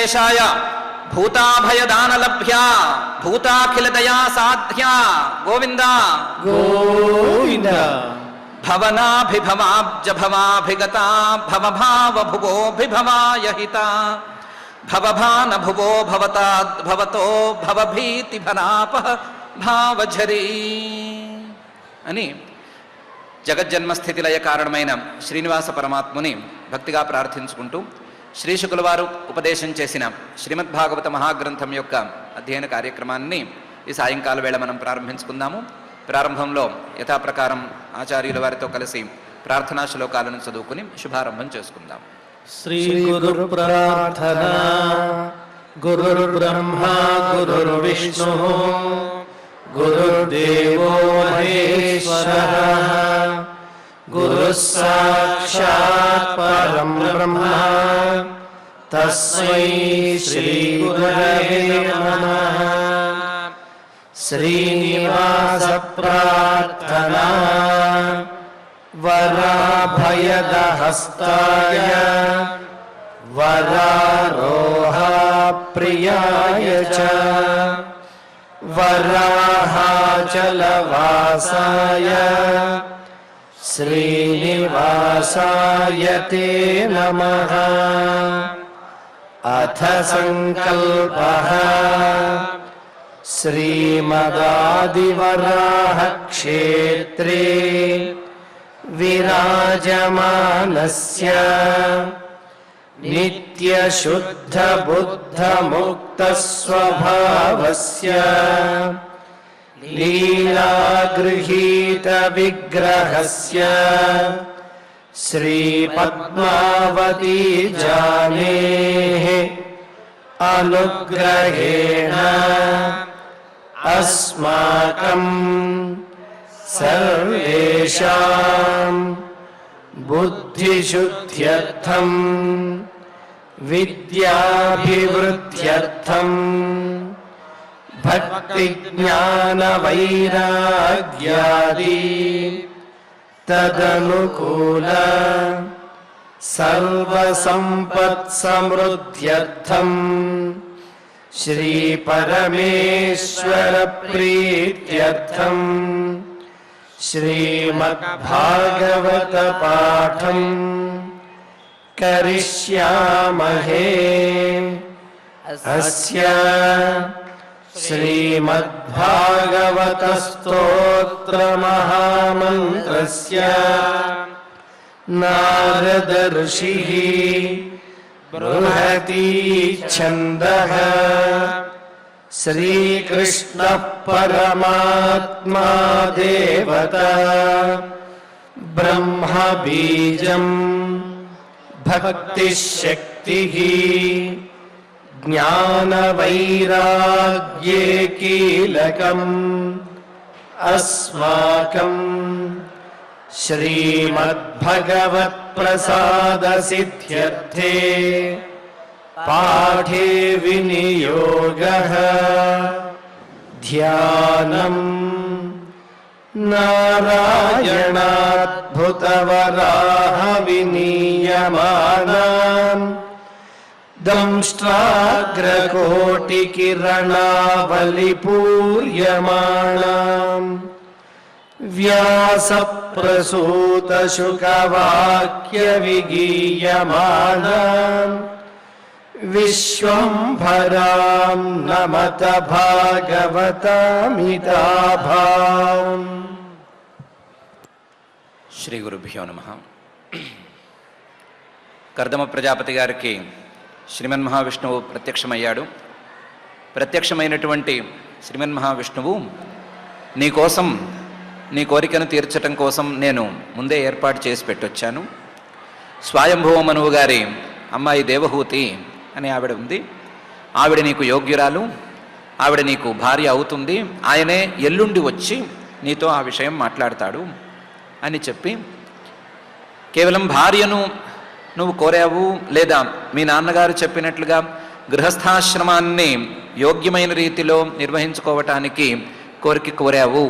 వెంకటేశాయ భూతాభయదానలభ్యా భూతాఖిలదయా సాధ్యా గోవింద గోవింద. భవనాభిభవాబ్జభవాభిగతా భవభావభువోభిభవాయహిత భవభాన భువో భవతాద్భవతో భవభీతిభనాపహ భావఝరీ అని జగజ్జన్మస్థితిలయ కారణమైన శ్రీనివాస పరమాత్ముని భక్తిగా ప్రార్థించుకుంటూ శ్రీశుకుల వారు ఉపదేశం చేసిన శ్రీమద్భాగవత మహాగ్రంథం యొక్క అధ్యయన కార్యక్రమాన్ని ఈ సాయంకాల వేళ మనం ప్రారంభించుకుందాము. ప్రారంభంలో యథాప్రకారం ఆచార్యుల వారితో కలిసి ప్రార్థనా శ్లోకాలను చదువుకుని శుభారంభం చేసుకుందాం. శ్రీ గురు ప్రార్థన. గురుర్బ్రహ్మా గురుర్విష్ణు గురుర్దేవో మహేశ్వరః గురుః సాక్షాత్ పరం బ్రహ్మ తస్మై శ్రీ గురవే నమః. శ్రీనివాస ప్రార్థనా. వరాభయదహస్తాయ వరారోహ ప్రియాయ చ వరాహాచలవాసాయ శ్రీనివాసాయ తే నమః. అథ సంకల్పః. శ్రీమదాదివరాహ క్షేత్రే విరాజమానస్య నిత్యశుద్ధ బుద్ధ ముక్త స్వభావస్య లీలాగృహీత విగ్రహస్య శ్రీ పద్మావతీ జానేః అనుగ్రహేణ అస్మాకం సర్వేషాం బుద్ధిశుద్ధ్యర్థం విద్యాభివృద్ధ్యర్థం భక్తి జ్ఞాన వైరాగ్యాది తదనుకూల సర్వసంపత్సమృద్ధ్యర్థం శ్రీ పరమేశ్వర ప్రీత్యర్థం శ్రీమద్భాగవత పాఠం కరిష్యామహే. అస్య శ్రీమద్భాగవత స్తోత్ర మహామంత్రస్య నారద ఋషిః బృహతి ఛందః శ్రీకృష్ణ పరమాత్మా దేవతా బ్రహ్మ బీజం భక్తిశక్తిః జ్ఞాన వైరాగ్యే కీలకం అస్మాకం శ్రీమద్భగవత్ ప్రసాద సిద్ధ్యర్థే పాఠే వినియోగః. ధ్యానం నారాయణాద్భుతవరాహ వినీయమానాం దంష్ట్రాగ్రకోటికిరణావలిపూర్యమాణాం వ్యాసప్రసూతశుకవాక్యవిగీయమానాం విశ్వంభరాం నమత భాగవతామితాభాం. శ్రీ గురుభ్యో నమః. కర్దమ ప్రజాపతి గారికి శ్రీమన్మహావిష్ణువు ప్రత్యక్షమయ్యాడు. ప్రత్యక్షమైనటువంటి శ్రీమన్మహావిష్ణువు నీకోసం, నీ కోరికను తీర్చటం కోసం నేను ముందే ఏర్పాటు చేసి పెట్టొచ్చాను. స్వయంభువ మనువు గారి అమ్మాయి దేవహూతి అని ఆవిడ ఉంది. ఆవిడ నీకు యోగ్యురాలు, ఆవిడ నీకు భార్య అవుతుంది. ఆయనే ఎల్లుండి వచ్చి నీతో ఆ విషయం మాట్లాడతాడు అని చెప్పి, కేవలం భార్యను నువ్వు కోరావు, లేదా మీ నాన్నగారు చెప్పినట్లుగా గృహస్థాశ్రమాన్ని యోగ్యమైన రీతిలో నిర్వహించుకోవటానికి కోరిక కోరావు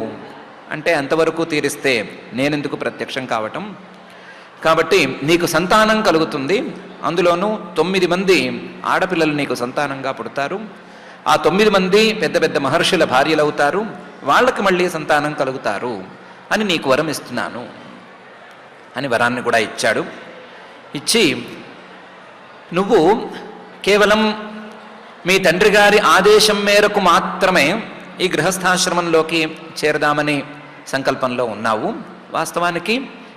అంటే అంతవరకు తీరిస్తే నేనెందుకు ప్రత్యక్షం కావటం? కాబట్టి నీకు సంతానం కలుగుతుంది. అందులోనూ 9 మంది ఆడపిల్లలు నీకు సంతానంగా పుడతారు. ఆ 9 మంది పెద్ద పెద్ద మహర్షుల భార్యలు అవుతారు. వాళ్ళకి మళ్ళీ సంతానం కలుగుతారు అని నీకు వరం ఇస్తున్నాను అని వరాన్ని కూడా ఇచ్చాడు. ఇచ్చి నువ్వు కేవలం మీ తండ్రి గారి ఆదేశం మేరకు మాత్రమే ఈ గృహస్థాశ్రమంలోకి చేరదామని సంకల్పంలో ఉన్నావు. వాస్తవానికి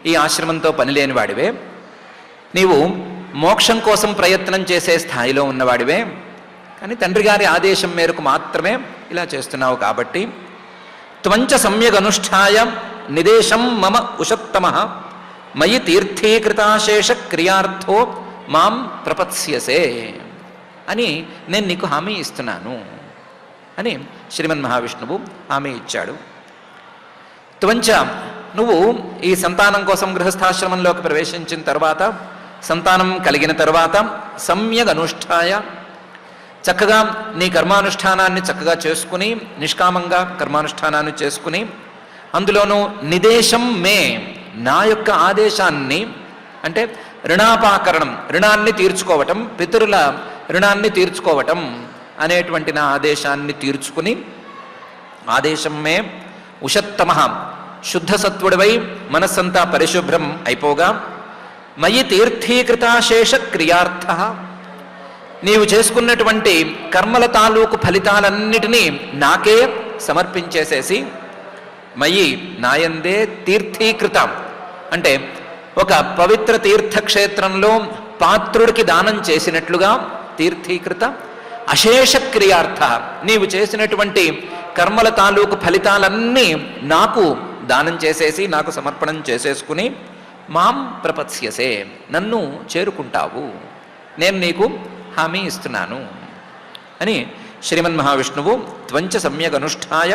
ఈ ఆశ్రమంతో పనిలేని వాడివే. నీవు మోక్షం కోసం ప్రయత్నం చేసే స్థాయిలో ఉన్నవాడివే. కానీ తండ్రి గారి ఆదేశం మేరకు మాత్రమే ఇలా చేస్తున్నావు కాబట్టి త్వంచ సమ్యగనుష్ఠాయ నిదేశం మమ ఉషత్తమః మయి తీర్థీకృతాశేష క్రియార్థో మాం ప్రపత్స్యసే అని నేను నీకు హామీ ఇస్తున్నాను అని శ్రీమన్ మహావిష్ణువు హామీ ఇచ్చాడు. త్వంచ నువ్వు ఈ సంతానం కోసం గృహస్థాశ్రమంలోకి ప్రవేశించిన తర్వాత, సంతానం కలిగిన తర్వాత సమ్యగ్ అనుష్ఠాయ చక్కగా నీ కర్మానుష్ఠానాన్ని చక్కగా చేసుకుని, నిష్కామంగా కర్మానుష్ఠానాన్ని చేసుకుని, అందులోనూ నిదేశం మే నా యొక్క ఆదేశాన్ని, అంటే రుణాపాకరణం, రుణాన్ని తీర్చుకోవటం, పితరుల రుణాన్ని తీర్చుకోవటం అనేటువంటి నా ఆదేశాన్ని తీర్చుకుని, ఆదేశం మే ఉషత్తమ శుద్ధ సత్వుడివై మనస్సంతా పరిశుభ్రం అయిపోగా, మయి తీర్థీకృతాశేష క్రియార్థ నీవు చేసుకున్నటువంటి కర్మల తాలూకు ఫలితాలన్నిటినీ నాకే సమర్పించేసేసి, మయి నాయందే తీర్థీకృత అంటే ఒక పవిత్ర తీర్థక్షేత్రంలో పాత్రుడికి దానం చేసినట్లుగా తీర్థీకృత అశేష క్రియార్థ నీవు చేసినటువంటి కర్మల తాలూకు ఫలితాలన్నీ నాకు దానం చేసేసి, నాకు సమర్పణం చేసేసుకుని, మాం ప్రపత్స్యసే నన్ను చేరుకుంటావు, నేను నీకు హామీ ఇస్తున్నాను అని శ్రీమన్ మహావిష్ణువు త్వంచ సమ్యగ్ అనుష్ఠాయ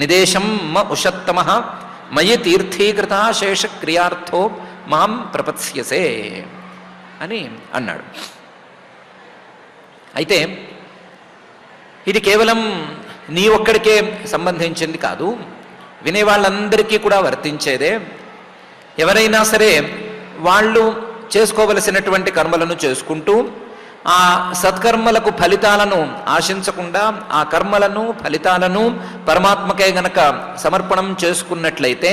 నిదేశం మ ఉషత్తమః మయి తీర్థీకృతాశేష క్రియార్థో మాం ప్రపత్స్యసే అని అన్నాడు. అయితే ఇది కేవలం నీ ఒక్కడికే సంబంధించింది కాదు, వినేవాళ్ళందరికీ కూడా వర్తించేదే. ఎవరైనా సరే వాళ్ళు చేసుకోవలసినటువంటి కర్మలను చేసుకుంటూ ఆ సత్కర్మలకు ఫలితాలను ఆశించకుండా ఆ కర్మలను ఫలితాలను పరమాత్మకే గనక సమర్పణం చేసుకున్నట్లయితే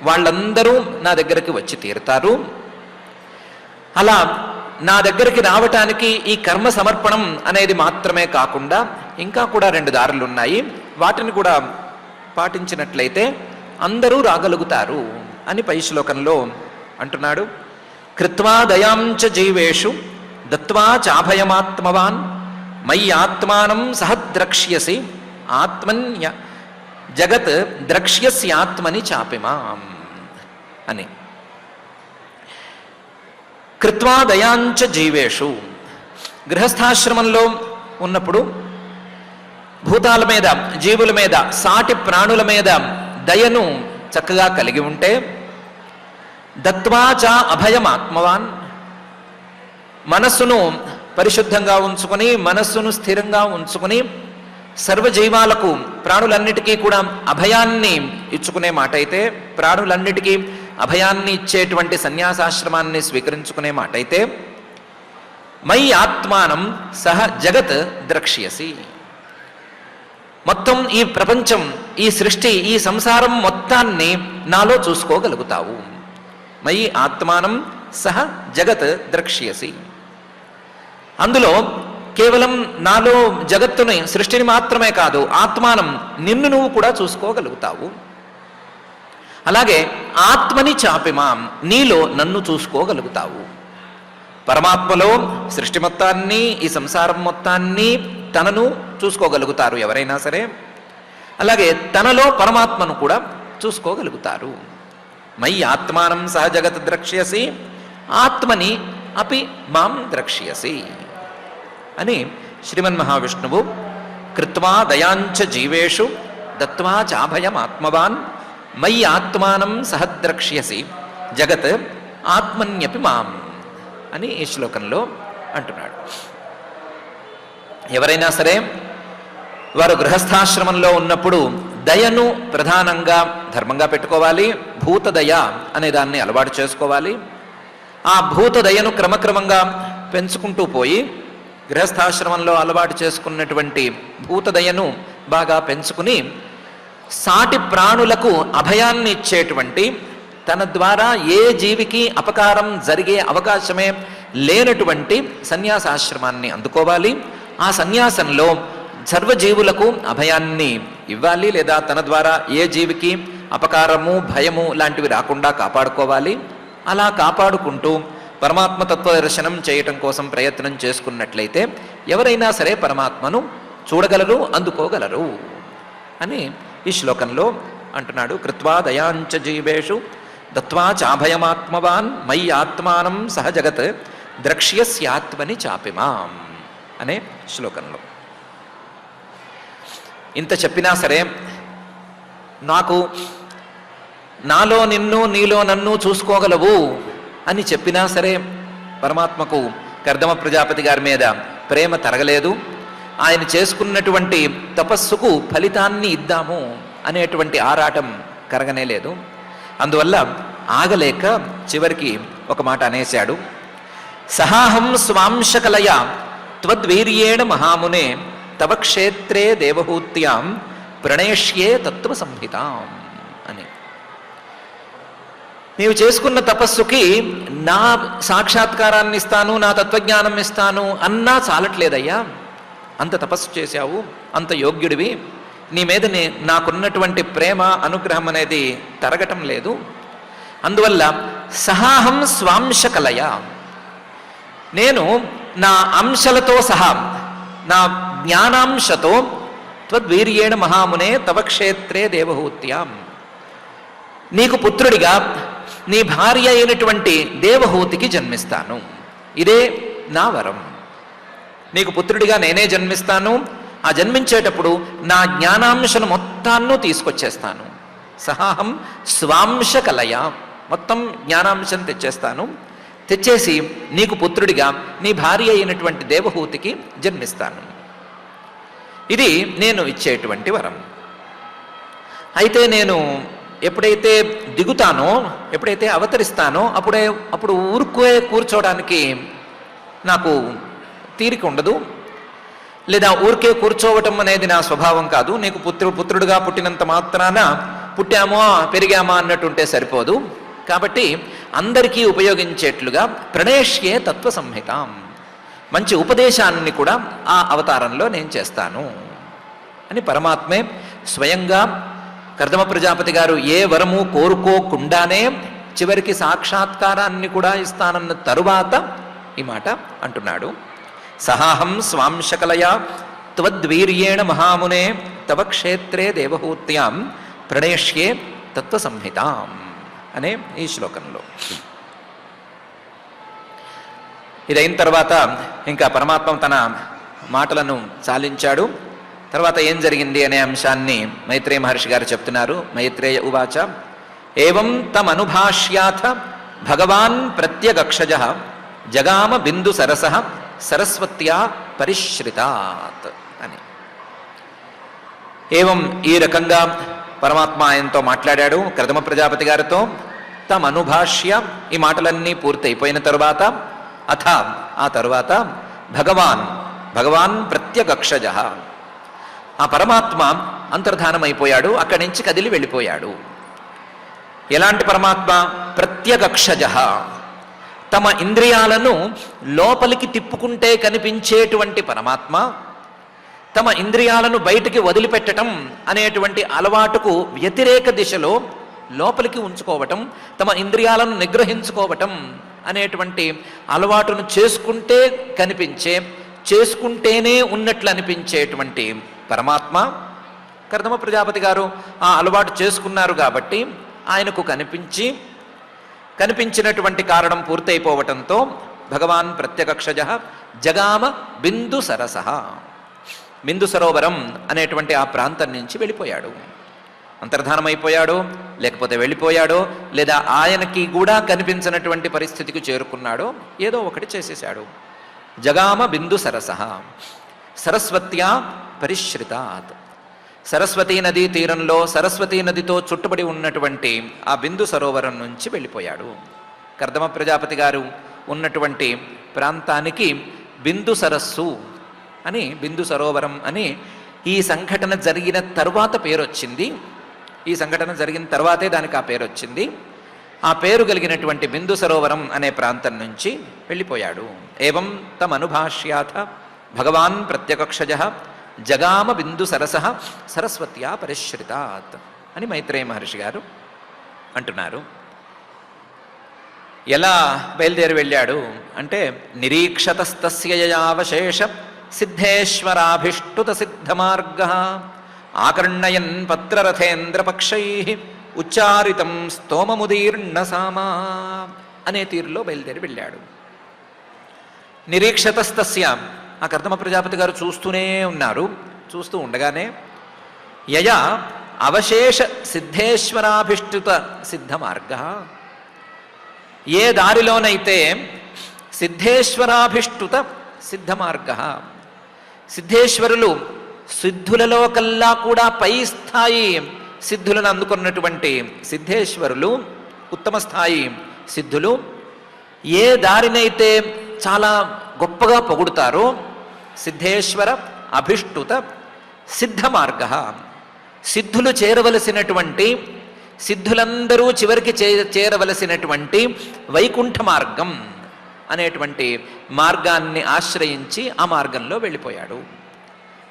వాళ్ళందరూ నా దగ్గరికి వచ్చి తీరుతారు. అలా నా దగ్గరికి రావటానికి ఈ కర్మ సమర్పణం అనేది మాత్రమే కాకుండా ఇంకా కూడా 2 దారులు ఉన్నాయి. వాటిని కూడా పాటించినట్లయితే అందరూ రాగలుగుతారు అని పై శ్లోకంలో అంటున్నాడు. కృత్వా దయాంచ జీవేషు దత్వా చాభయమాత్మవాన్ మయి ఆత్మానం సహ ద్రక్ష్యసి ఆత్మన్య జగత్ ద్రక్ష్యస్యాత్మని చాపిమాం అని. కృత్వా దయాంచ జీవేషు గృహస్థాశ్రమంలో ఉన్నప్పుడు భూతాల మీద, జీవుల మీద, సాటి ప్రాణుల మీద దయను చక్కగా కలిగి ఉంటే, దత్వా చ అభయమాత్మవాన్ మనస్సును పరిశుద్ధంగా ఉంచుకొని, మనస్సును స్థిరంగా ఉంచుకొని, సర్వజీవాలకు ప్రాణులన్నిటికీ కూడా అభయాన్ని ఇచ్చుకునే మాట అయితే, ప్రాణులన్నిటికీ అభయాన్ని ఇచ్చేటువంటి సన్యాసాశ్రమాన్ని స్వీకరించుకునే మాట అయితే, మయి ఆత్మానం సహ జగత్ ద్రక్ష్యసి మొత్తం ఈ ప్రపంచం, ఈ సృష్టి, ఈ సంసారం మొత్తాన్ని నాలో చూసుకోగలుగుతావు. మయి ఆత్మానం సహ జగత్ ద్రక్ష్యసి అందులో కేవలం నాలో జగత్తుని, సృష్టిని మాత్రమే కాదు, ఆత్మానం నిన్ను నువ్వు కూడా చూసుకోగలుగుతావు. అలాగే ఆత్మని చాపిమాం నీలో నన్ను చూసుకోగలుగుతావు. పరమాత్మలో సృష్టి మొత్తాన్ని, ఈ సంసారం మొత్తాన్ని తనను చూసుకోగలుగుతారు ఎవరైనా సరే. అలాగే తనలో పరమాత్మను కూడా చూసుకోగలుగుతారు. మయి ఆత్మానం సహ జగత్ ద్రక్ష్యసి ఆత్మని అపి మాం ద్రక్ష్యసి అని శ్రీమన్ మహావిష్ణువు కృత్వా దయాంచ జీవేషు దత్వా చాభయమాత్మవాన్ మయి ఆత్మానం సహ ద్రక్ష్యసి జగత్ ఆత్మన్యపి మాం అని ఈ శ్లోకంలో అంటున్నాడు. ఎవరైనా సరే వారు గృహస్థాశ్రమంలో ఉన్నప్పుడు దయను ప్రధానంగా ధర్మంగా పెట్టుకోవాలి. భూతదయ అనే దాన్ని అలవాటు చేసుకోవాలి. ఆ భూతదయను క్రమక్రమంగా పెంచుకుంటూ పోయి గృహస్థాశ్రమంలో అలవాటు చేసుకున్నటువంటి భూతదయను బాగా పెంచుకుని సాటి ప్రాణులకు అభయాన్ని ఇచ్చేటువంటి, తన ద్వారా ఏ జీవికి అపకారం జరిగే అవకాశమే లేనటువంటి సన్యాసాశ్రమాన్ని అందుకోవాలి. ఆ సన్యాసంలో సర్వజీవులకు అభయాన్ని ఇవ్వాలి, లేదా తన ద్వారా ఏ జీవికి అపకారము భయము లాంటివి రాకుండా కాపాడుకోవాలి. అలా కాపాడుకుంటూ పరమాత్మ తత్వ దర్శనం చేయటం కోసం ప్రయత్నం చేసుకున్నట్లయితే ఎవరైనా సరే పరమాత్మను చూడగలరు, అందుకోగలరు అని ఈ శ్లోకంలో అంటున్నాడు. కృత్వా దయాంచ జీవేషు దత్వా చాభయమాత్మవాన్ మయి ఆత్మానం సహ జగత్ ద్రక్ష్యస్యాత్మని చాపిమాం అనే శ్లోకంలో. ఇంత చెప్పినా సరే, నాకు నాలో నిన్ను నీలో నన్ను చూసుకోగలవు అని చెప్పినా సరే పరమాత్మకు కర్దమ ప్రజాపతి గారి మీద ప్రేమ తరగలేదు. ఆయన చేసుకున్నటువంటి తపస్సుకు ఫలితాన్ని ఇద్దాము అనేటువంటి ఆరాటం కరగనే లేదు. అందువల్ల ఆగలేక చివరికి ఒక మాట అనేశాడు. సహాహం స్వాంశకలయ త్వద్వీర్యేణ మహామునే తవ క్షేత్రే దేవహూత్యాం ప్రణేష్యే తత్వ సంహితాం అని. నీవు చేసుకున్న తపస్సుకి నా సాక్షాత్కారాన్ని ఇస్తాను, నా తత్వజ్ఞానం ఇస్తాను అన్నా చాలట్లేదయ్యా. అంత తపస్సు చేశావు, అంత యోగ్యుడివి, నీ మీద నాకున్నటువంటి ప్రేమ అనుగ్రహం అనేది తరగటం లేదు. అందువల్ల సహాహం స్వాంశకలయ, నేను నా అంశలతో సహా, నా జ్ఞానాంశతో త్వద్వీర్యేణ మహామునే తవ క్షేత్రే దేవహూత్యాం, నీకు పుత్రుడిగా నీ భార్య అయినటువంటి దేవహూతికి జన్మిస్తాను. ఇదే నా వరం. నీకు పుత్రుడిగా నేనే జన్మిస్తాను. ఆ జన్మించేటప్పుడు నా జ్ఞానాంశను మొత్తాన్ని తీసుకొచ్చేస్తాను. సహాహం స్వాంశ కలయ, మొత్తం జ్ఞానాంశం తెచ్చేస్తాను. తెచ్చేసి నీకు పుత్రుడిగా నీ భార్య అయినటువంటి దేవహూతికి జన్మిస్తాను. ఇది నేను ఇచ్చేటువంటి వరం. అయితే నేను ఎప్పుడైతే దిగుతానో, ఎప్పుడైతే అవతరిస్తానో అప్పుడు ఊరుకే కూర్చోవడానికి నాకు తీరిక ఉండదు, లేదా ఊరికే కూర్చోవటం అనేది నా స్వభావం కాదు. నీకు పుత్రుడుగా పుట్టినంత మాత్రాన పుట్టామో పెరిగామా అన్నట్టుంటే సరిపోదు. కాబట్టి అందరికీ ఉపయోగించేట్లుగా ప్రణేష్యే తత్వ సంహితాం, మంచి ఉపదేశాన్ని కూడా ఆ అవతారంలో నేను చేస్తాను అని పరమాత్మే స్వయంగా కర్దమ ప్రజాపతి గారు ఏ వరము కోరుకోకుండానే చివరికి సాక్షాత్కారాన్ని కూడా ఇస్తానన్న తరువాత ఈ మాట అంటున్నాడు. సహాహం స్వాంశకలయ త్వద్వీర్యేణ మహామునే తవ క్షేత్రే దేవహూత్యాం ప్రణేష్యే తత్వ సంహితాం అనే ఈ శ్లోకంలో. ఇదైన తర్వాత ఇంకా పరమాత్మ తన మాటలను చాలించాడు. తర్వాత ఏం జరిగింది అనే అంశాన్ని మైత్రేయ మహర్షి గారు చెప్తున్నారు. మైత్రేయ ఉవాచ ఏవం తమనుభాష్యాథ భగవాన్ ప్రత్యగక్షజ జగామ బిందు సరస సరస్వత్యా పరిశ్రితాత్ అని. ఏవం ఈ రకంగా పరమాత్మ ఆయనతో మాట్లాడాడు కర్దమ ప్రజాపతి గారితో. తమనుభాష్య, ఈ మాటలన్నీ పూర్తయిపోయిన తరువాత అథ, ఆ తరువాత భగవాన్ ప్రత్యగక్షజ, ఆ పరమాత్మ అంతర్ధానమైపోయాడు, అక్కడి నుంచి కదిలి వెళ్ళిపోయాడు. ఎలాంటి పరమాత్మ? ప్రత్యగక్షజ, తమ ఇంద్రియాలను లోపలికి తిప్పుకుంటే కనిపించేటువంటి పరమాత్మ, తమ ఇంద్రియాలను బయటికి వదిలిపెట్టడం అనేటువంటి అలవాటుకు వ్యతిరేక దిశలో లోపలికి ఉంచుకోవటం, తమ ఇంద్రియాలను నిగ్రహించుకోవటం అనేటువంటి అలవాటును చేసుకుంటే కనిపించే, చేసుకుంటేనే ఉన్నట్లు అనిపించేటువంటి పరమాత్మ. కర్దమ ప్రజాపతి గారు ఆ అలవాటు చేసుకున్నారు కాబట్టి ఆయనకు కనిపించినటువంటి కారణం పూర్తయిపోవటంతో భగవాన్ ప్రత్యగక్షజ జగామ బిందు సరస, బిందు సరోవరం అనేటువంటి ఆ ప్రాంతం నుంచి వెళ్ళిపోయాడు. అంతర్ధానమైపోయాడో, లేకపోతే వెళ్ళిపోయాడో, లేదా ఆయనకి కూడా కనిపించినటువంటి పరిస్థితికి చేరుకున్నాడో, ఏదో ఒకటి చేసేశాడు. జగామ బిందు సరస సరస్వత్యా పరిశ్రితాత్, సరస్వతీ నదీ తీరంలో సరస్వతీ నదితో చుట్టుబడి ఉన్నటువంటి ఆ బిందు సరోవరం నుంచి వెళ్ళిపోయాడు. కర్దమ ప్రజాపతి గారు ఉన్నటువంటి ప్రాంతానికి బిందు సరస్సు అని, బిందు సరోవరం అని ఈ సంఘటన జరిగిన తరువాత పేరు వచ్చింది. ఈ సంఘటన జరిగిన తర్వాతే దానికి ఆ పేరు వచ్చింది. ఆ పేరు కలిగినటువంటి బిందు సరోవరం అనే ప్రాంతం నుంచి వెళ్ళిపోయాడు. ఏవం తమనుభాష్యాథ భగవాన్ ప్రత్యకక్షజ జగామ బిందు సరస సరస్వత్యా పరిశ్రితాత్ అని మైత్రేయ మహర్షి గారు అంటున్నారు. ఎలా బయలుదేరి వెళ్ళాడు అంటే, నిరీక్షతస్తస్య యయావశేష సిద్ధేశ్వరాభిష్టుత సిద్ధమార్గ ఆకర్ణయన్ పత్రరథేంద్రపక్షై ఉచ్చారితం స్తోమముదీర్ణ సామా అనే తీరులో బయలుదేరి వెళ్ళాడు. నిరీక్షతస్తస్య, ఆ కర్దమ ప్రజాపతి గారు చూస్తూనే ఉన్నారు. చూస్తూ ఉండగానే యయా అవశేష సిద్ధేశ్వరాభిష్టుత సిద్ధమార్గ, ఏ దారిలోనైతే సిద్ధేశ్వరాభిష్టుత సిద్ధమార్గ, సిద్ధేశ్వరులు సిద్ధులలో కల్లా కూడా పై స్థాయి సిద్ధులను అందుకున్నటువంటి సిద్ధేశ్వరులు, ఉత్తమ స్థాయి సిద్ధులు ఏ దారినైతే చాలా గొప్పగా పొగుడుతారో సిద్ధేశ్వర అభిష్టుత సిద్ధ మార్గ, సిద్ధులు చేరవలసినటువంటి, సిద్ధులందరూ చివరికి చేరవలసినటువంటి వైకుంఠ మార్గం అనేటువంటి మార్గాన్ని ఆశ్రయించి ఆ మార్గంలో వెళ్ళిపోయాడు.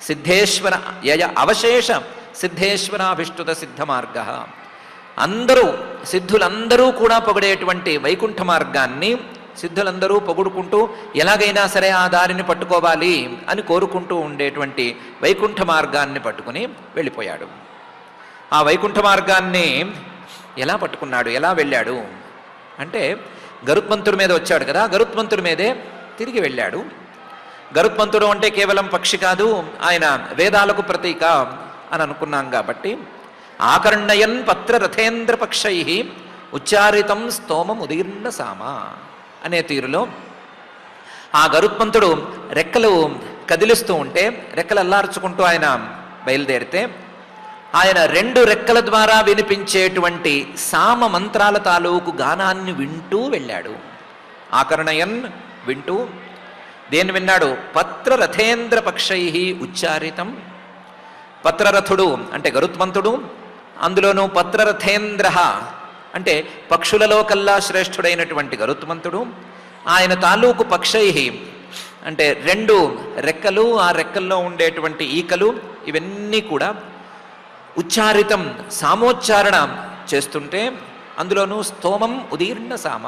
సిద్ధేశ్వర యయ అవశేష సిద్ధేశ్వరాభిష్టుత సిద్ధ మార్గ, అందరూ సిద్ధులందరూ కూడా పొగిడేటువంటి వైకుంఠ మార్గాన్ని సిద్ధులందరూ పొగుడుకుంటూ ఎలాగైనా సరే ఆ దారిని పట్టుకోవాలి అని కోరుకుంటూ ఉండేటువంటి వైకుంఠ మార్గాన్ని పట్టుకుని వెళ్ళిపోయాడు. ఆ వైకుంఠ మార్గాన్ని ఎలా పట్టుకున్నాడు, ఎలా వెళ్ళాడు అంటే, గరుత్మంతుడి మీద వచ్చాడు కదా, గరుత్మంతుడి మీదే తిరిగి వెళ్ళాడు. గరుత్మంతుడు అంటే కేవలం పక్షి కాదు, ఆయన వేదాలకు ప్రతీక అని అనుకున్నాం కాబట్టి, ఆకర్ణయన్ పత్రరథేంద్ర పక్షై ఉచ్చారితం స్తోమం ఉదీర్ణ సామ అనే తీరులో ఆ గరుత్మంతుడు రెక్కలు కదిలిస్తూ ఉంటే, రెక్కలు అల్లార్చుకుంటూ ఆయన బయలుదేరితే, ఆయన రెండు రెక్కల ద్వారా వినిపించేటువంటి సామ మంత్రాల తాలూకు గానాన్ని వింటూ వెళ్ళాడు. ఆకర్ణయన్ వింటూ దేన్ని విన్నాడు? పత్రరథేంద్ర పక్షై ఉచ్చారితం. పత్రరథుడు అంటే గరుత్మంతుడు, అందులోనూ పత్రరథేంద్ర అంటే పక్షులలో కల్లా శ్రేష్ఠుడైనటువంటి గరుత్మంతుడు, ఆయన తాలూకు పక్షై అంటే రెండు రెక్కలు, ఆ రెక్కల్లో ఉండేటువంటి ఈకలు, ఇవన్నీ కూడా ఉచ్చారితం సామోచ్చారణ చేస్తుంటే, అందులోనూ స్తోమం ఉదీర్ణ సామ,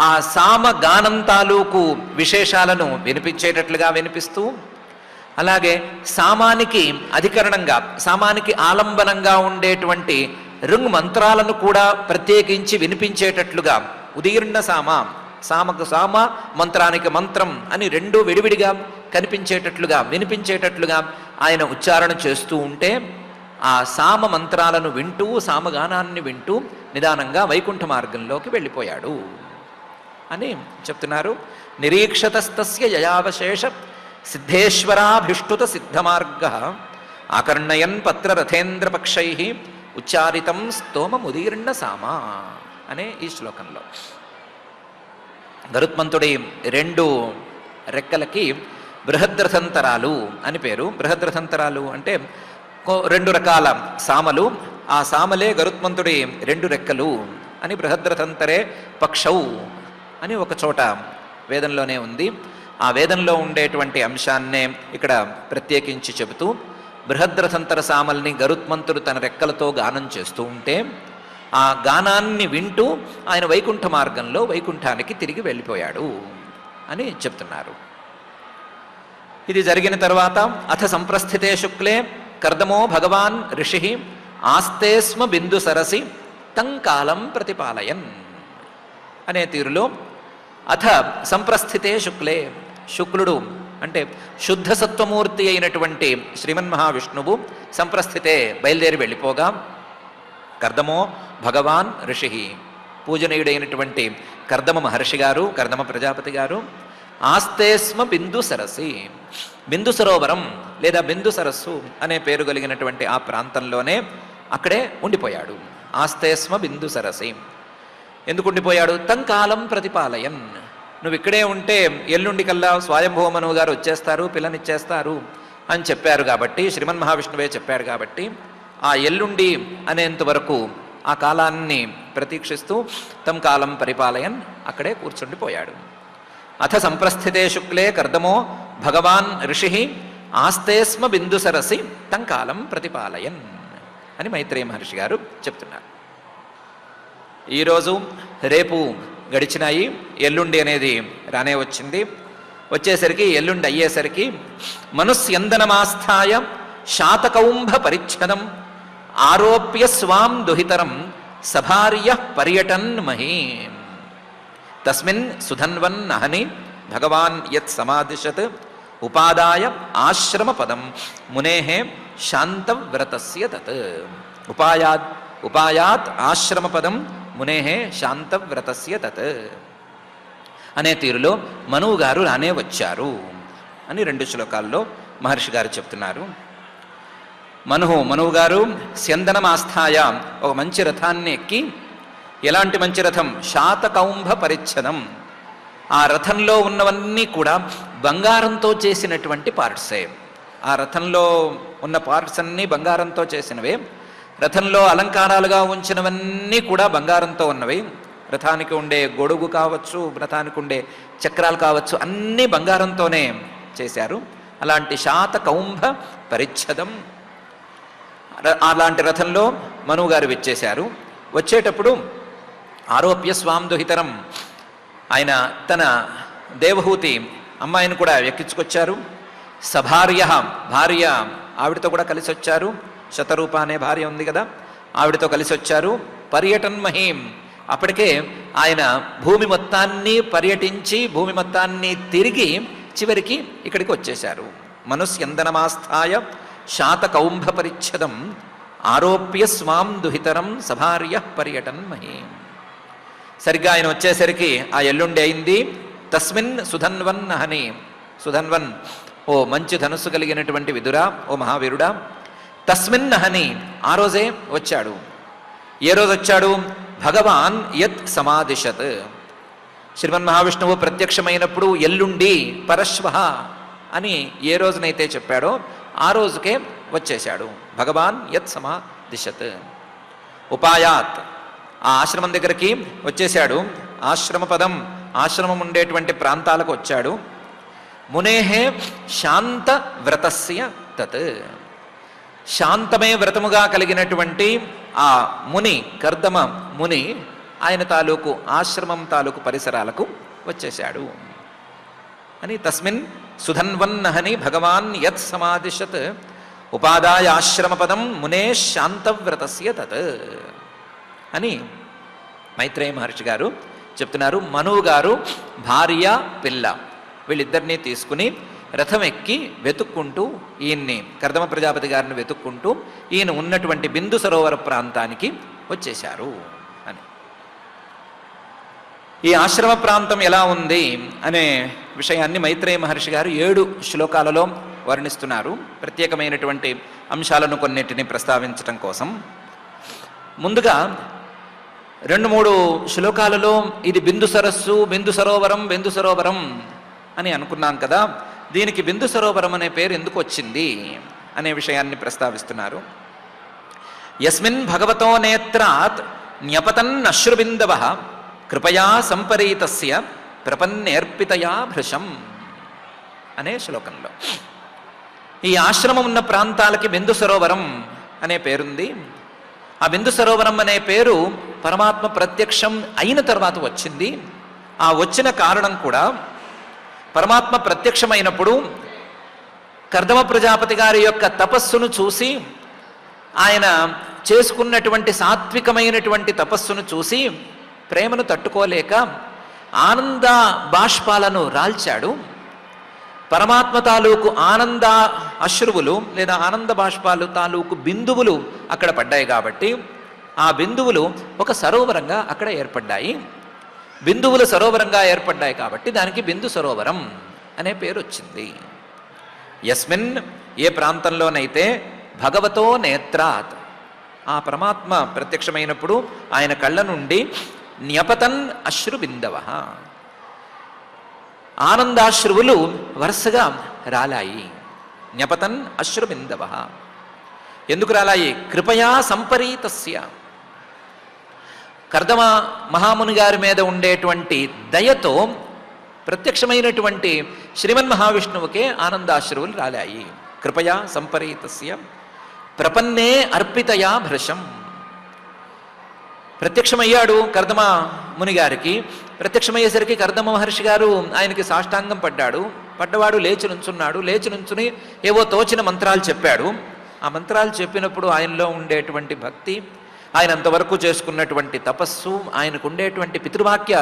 ఆ సామ గానం తాలూకు విశేషాలను వినిపించేటట్లుగా వినిపిస్తూ, అలాగే సామానికి అధికరణంగా, సామానికి ఆలంబనంగా ఉండేటువంటి ఋంగ్ మంత్రాలను కూడా ప్రత్యేకించి వినిపించేటట్లుగా ఉదీర్ణ సామ, సామకు సామ, మంత్రానికి మంత్రం అని రెండు విడివిడిగా కనిపించేటట్లుగా వినిపించేటట్లుగా ఆయన ఉచ్చారణ చేస్తూ ఉంటే, ఆ సామ మంత్రాలను వింటూ, సామగానాన్ని వింటూ నిదానంగా వైకుంఠ మార్గంలోకి వెళ్ళిపోయాడు అని చెప్తున్నారు. నిరీక్షతస్తస్య యయావశేష సిద్ధేశ్వరాభిష్టుత సిద్ధమార్గ ఆకర్ణయన్ పత్రరథేంద్ర పక్షై ఉచ్చారితం స్తోమముదీర్ణ సామ అనే ఈ శ్లోకంలో గరుత్మంతుడి రెండు రెక్కలకి బృహద్రథంతరాలు అని పేరు. బృహద్రథంతరాలు అంటే రెండు రకాల సామలు, ఆ సామలే గరుత్మంతుడి రెండు రెక్కలు అని బృహద్రథంతరే పక్షౌ అని ఒక చోట వేదంలోనే ఉంది. ఆ వేదంలో ఉండేటువంటి అంశాన్నే ఇక్కడ ప్రత్యేకించి చెబుతూ, బృహద్రథంతర సామల్ని గరుత్మంతుడు తన రెక్కలతో గానం చేస్తూ ఉంటే, ఆ గానాన్ని వింటూ ఆయన వైకుంఠ మార్గంలో వైకుంఠానికి తిరిగి వెళ్ళిపోయాడు అని చెప్తున్నారు. ఇది జరిగిన తర్వాత అథ సంప్రస్థితే శుక్లే కర్దమో భగవాన్ ఋషి ఆస్తే స్మ బిందు సరసి తంకాలం ప్రతిపాలయన్ అనే తీరులో అథ సంప్రస్థితే శుక్లే, శుక్లుడు అంటే శుద్ధ సత్వమూర్తి అయినటువంటి శ్రీమన్మహావిష్ణువు సంప్రస్థితే బయలుదేరి వెళ్ళిపోగా, కర్దమో భగవాన్ ఋషి పూజనీయుడైనటువంటి కర్దమ మహర్షి గారు, కర్దమ ప్రజాపతి గారు ఆస్తేస్మ బిందు సరసి, బిందు సరోవరం లేదా బిందు సరస్సు అనే పేరు కలిగినటువంటి ఆ ప్రాంతంలోనే అక్కడే ఉండిపోయాడు. ఆస్తేస్మ బిందు సరసి, ఎందుకు ఉండిపోయాడు? తంకాలం ప్రతిపాలయన్, నువ్వు ఇక్కడే ఉంటే ఎల్లుండి కల్లా స్వయంభువ మనువు గారు వచ్చేస్తారు, పిల్లనిచ్చేస్తారు అని చెప్పారు కాబట్టి, శ్రీమన్ మహావిష్ణువే చెప్పాడు కాబట్టి, ఆ ఎల్లుండి అనేంత వరకు ఆ కాలాన్ని ప్రతీక్షిస్తూ తం కాలం పరిపాలయన్ అక్కడే కూర్చుండిపోయాడు. అథ సంప్రస్థితే శుక్లే కర్దమో భగవాన్ ఋషి ఆస్తేస్మ బిందు సరసి తంకాలం ప్రతిపాలయన్ అని మైత్రేయ మహర్షి గారు చెప్తున్నారు. ఈరోజు రేపు గడిచినాయి, ఎల్లుండి అనేది రానే వచ్చింది. వచ్చేసరికి ఎల్లుండి అయ్యేసరికి మనుస్యందనమాస్థాయ శాతకౌంభ పరిచ్ఛదం ఆరోప్య స్వాం దుహితరం సభార్య పర్యటన్ మహీం తస్మిన్ సుధన్వన్ అహని భగవాన్ యత్ సమాదిశత్ ఉపాదాయ ఆశ్రమ పదం మునేః శాంతవ్రతస్య తత్. ఉపాయాత్ ఆశ్రమ పదం మునేః శాంతవ్రతస్య తత్ అనే తీరులో మనువు గారు రానే వచ్చారు అని 2 శ్లోకాల్లో మహర్షి గారు చెప్తున్నారు. మనువు గారు స్యందనమాస్థాయ ఒక మంచి రథాన్ని ఎక్కి, ఎలాంటి మంచి రథం? శాతకౌంభ పరిచ్ఛదం, ఆ రథంలో ఉన్నవన్నీ కూడా బంగారంతో చేసినటువంటి పార్ట్సే. ఆ రథంలో ఉన్న పార్ట్స్ అన్నీ బంగారంతో చేసినవే. రథంలో అలంకారాలుగా ఉంచినవన్నీ కూడా బంగారంతో ఉన్నవి. రథానికి ఉండే గొడుగు కావచ్చు, రథానికి ఉండే చక్రాలు కావచ్చు, అన్నీ బంగారంతోనే చేశారు. అలాంటి శాతకౌంభ పరిచ్ఛదం, అలాంటి రథంలో మనువు గారు వచ్చేశారు. వచ్చేటప్పుడు ఆరోప్య స్వాం దుహితరం, ఆయన తన దేవహూతి అమ్మాయిని కూడా ఎక్కించుకొచ్చారు. సభార్య, భార్య ఆవిడతో కూడా కలిసి వచ్చారు. శతరూప అనే భార్య ఉంది కదా, ఆవిడతో కలిసి వచ్చారు. పర్యటన్ మహీం, అప్పటికే ఆయన భూమి మొత్తాన్ని పర్యటించి భూమి మొత్తాన్ని తిరిగి చివరికి ఇక్కడికి వచ్చేశారు. మనుస్యందనమాస్థాయ శాతకౌంభ పరిచ్ఛదం ఆరోప్య స్వాం దుహితరం సభార్య పర్యటన్ మహీం. సరిగ్గా ఆయన వచ్చేసరికి ఆ ఎల్లుండి అయింది. తస్మిన్ సుధన్వన్ అహని, సుధన్వన్ ఓ మంచి ధనుస్సు కలిగినటువంటి విదురా, ఓ మహావీరుడా, తస్మిన్ అహని ఆ రోజే వచ్చాడు. ఏ రోజు వచ్చాడు? భగవాన్ యత్ సమాదిశత్, శ్రీమన్ మహావిష్ణువు ప్రత్యక్షమైనప్పుడు ఎల్లుండి పరశ్వ అని ఏ రోజునైతే చెప్పాడో ఆ రోజుకే వచ్చేశాడు. భగవాన్ యత్ సమాదిశత్. ఉపాయాత్, ఆ ఆశ్రమం దగ్గరికి వచ్చేశాడు. ఆశ్రమ పదం, ఆశ్రమం ఉండేటువంటి ప్రాంతాలకు వచ్చాడు. మునేః శాంత వ్రతస్య తత్, శాంతమే వ్రతముగా కలిగినటువంటి ఆ ముని, కర్దమ ముని, ఆయన తాలూకు ఆశ్రమం తాలూకు పరిసరాలకు వచ్చేశాడు అని. తస్మిన్ సుధన్వన్నహని భగవాన్ యత్ సమాదిశత్ ఉపాదాయ ఆశ్రమ పదం మునే శాంతవ్రతస్య తత్ అని మైత్రేయ మహర్షి గారు చెప్తున్నారు. మనువు గారు భార్య పిల్ల వీళ్ళిద్దరినీ తీసుకుని రథం ఎక్కి వెతుక్కుంటూ ఈయన్ని, కర్దమ ప్రజాపతి గారిని వెతుక్కుంటూ ఈయన ఉన్నటువంటి బిందు సరోవర ప్రాంతానికి వచ్చేశారు అని. ఈ ఆశ్రమ ప్రాంతం ఎలా ఉంది అనే విషయాన్ని మైత్రేయ మహర్షి గారు 7 శ్లోకాలలో వర్ణిస్తున్నారు. ప్రత్యేకమైనటువంటి అంశాలను కొన్నిటిని ప్రస్తావించటం కోసం. ముందుగా 2-3 శ్లోకాలలో ఇది బిందు సరస్సు, బిందు సరోవరం అని అనుకున్నాం కదా, దీనికి బిందు సరోవరం అనే పేరు ఎందుకు వచ్చింది అనే విషయాన్ని ప్రస్తావిస్తున్నారు. యస్మిన్ భగవతో నేత్రాత్ న్యపతన్ అశ్రుబిందవః కృపయా సంపరీతస్య ప్రపన్నేర్పితయా భృశం అనే శ్లోకంలో ఈ ఆశ్రమం ఉన్న ప్రాంతాలకి బిందు సరోవరం అనే పేరుంది. ఆ బిందు సరోవరం అనే పేరు పరమాత్మ ప్రత్యక్షం అయిన తర్వాత వచ్చింది. ఆ వచ్చిన కారణం కూడా పరమాత్మ ప్రత్యక్షమైనప్పుడు కర్దమ ప్రజాపతి గారి యొక్క తపస్సును చూసి, ఆయన చేసుకున్నటువంటి సాత్వికమైనటువంటి తపస్సును చూసి ప్రేమను తట్టుకోలేక ఆనంద బాష్పాలను రాల్చాడు. పరమాత్మ తాలూకు ఆనంద అశ్రువులు లేదా ఆనంద బాష్పాలు తాలూకు బిందువులు అక్కడ పడ్డాయి కాబట్టి ఆ బిందువులు ఒక సరోవరంగా అక్కడ ఏర్పడ్డాయి. బిందువులు సరోవరంగా ఏర్పడ్డాయి కాబట్టి దానికి బిందు సరోవరం అనే పేరు వచ్చింది. యస్మిన్, ఏ ప్రాంతంలోనైతే భగవతో నేత్రాత్, ఆ పరమాత్మ ప్రత్యక్షమైనప్పుడు ఆయన కళ్ళ నుండి న్యపతన్ అశ్రుబిందవ. ఆనందాశ్రువులు వరుసగా రాలాయి. న్యపతన్ అశ్రుబిందవ. ఎందుకు రాలాయి? కృపయా సంపరీతస్య. కర్దమ మహాముని గారి మీద ఉండేటువంటి దయతో ప్రత్యక్షమైనటువంటి శ్రీమన్ మహావిష్ణువుకే ఆనందాశ్రువులు రాలాయి. కృపయా సంపరీతస్య ప్రపన్నే అర్పితయా భృశం. ప్రత్యక్షమయ్యాడు కర్దమ మునిగారికి. ప్రత్యక్షమయ్యేసరికి కర్దమ మహర్షి గారు ఆయనకి సాష్టాంగం పడ్డవాడు లేచి నుంచున్నాడు. లేచి నుంచుని ఏవో తోచిన మంత్రాలు చెప్పాడు. ఆ మంత్రాలు చెప్పినప్పుడు ఆయనలో ఉండేటువంటి భక్తి, ఆయన అంతవరకు చేసుకున్నటువంటి తపస్సు, ఆయనకు ఉండేటువంటి పితృవాక్య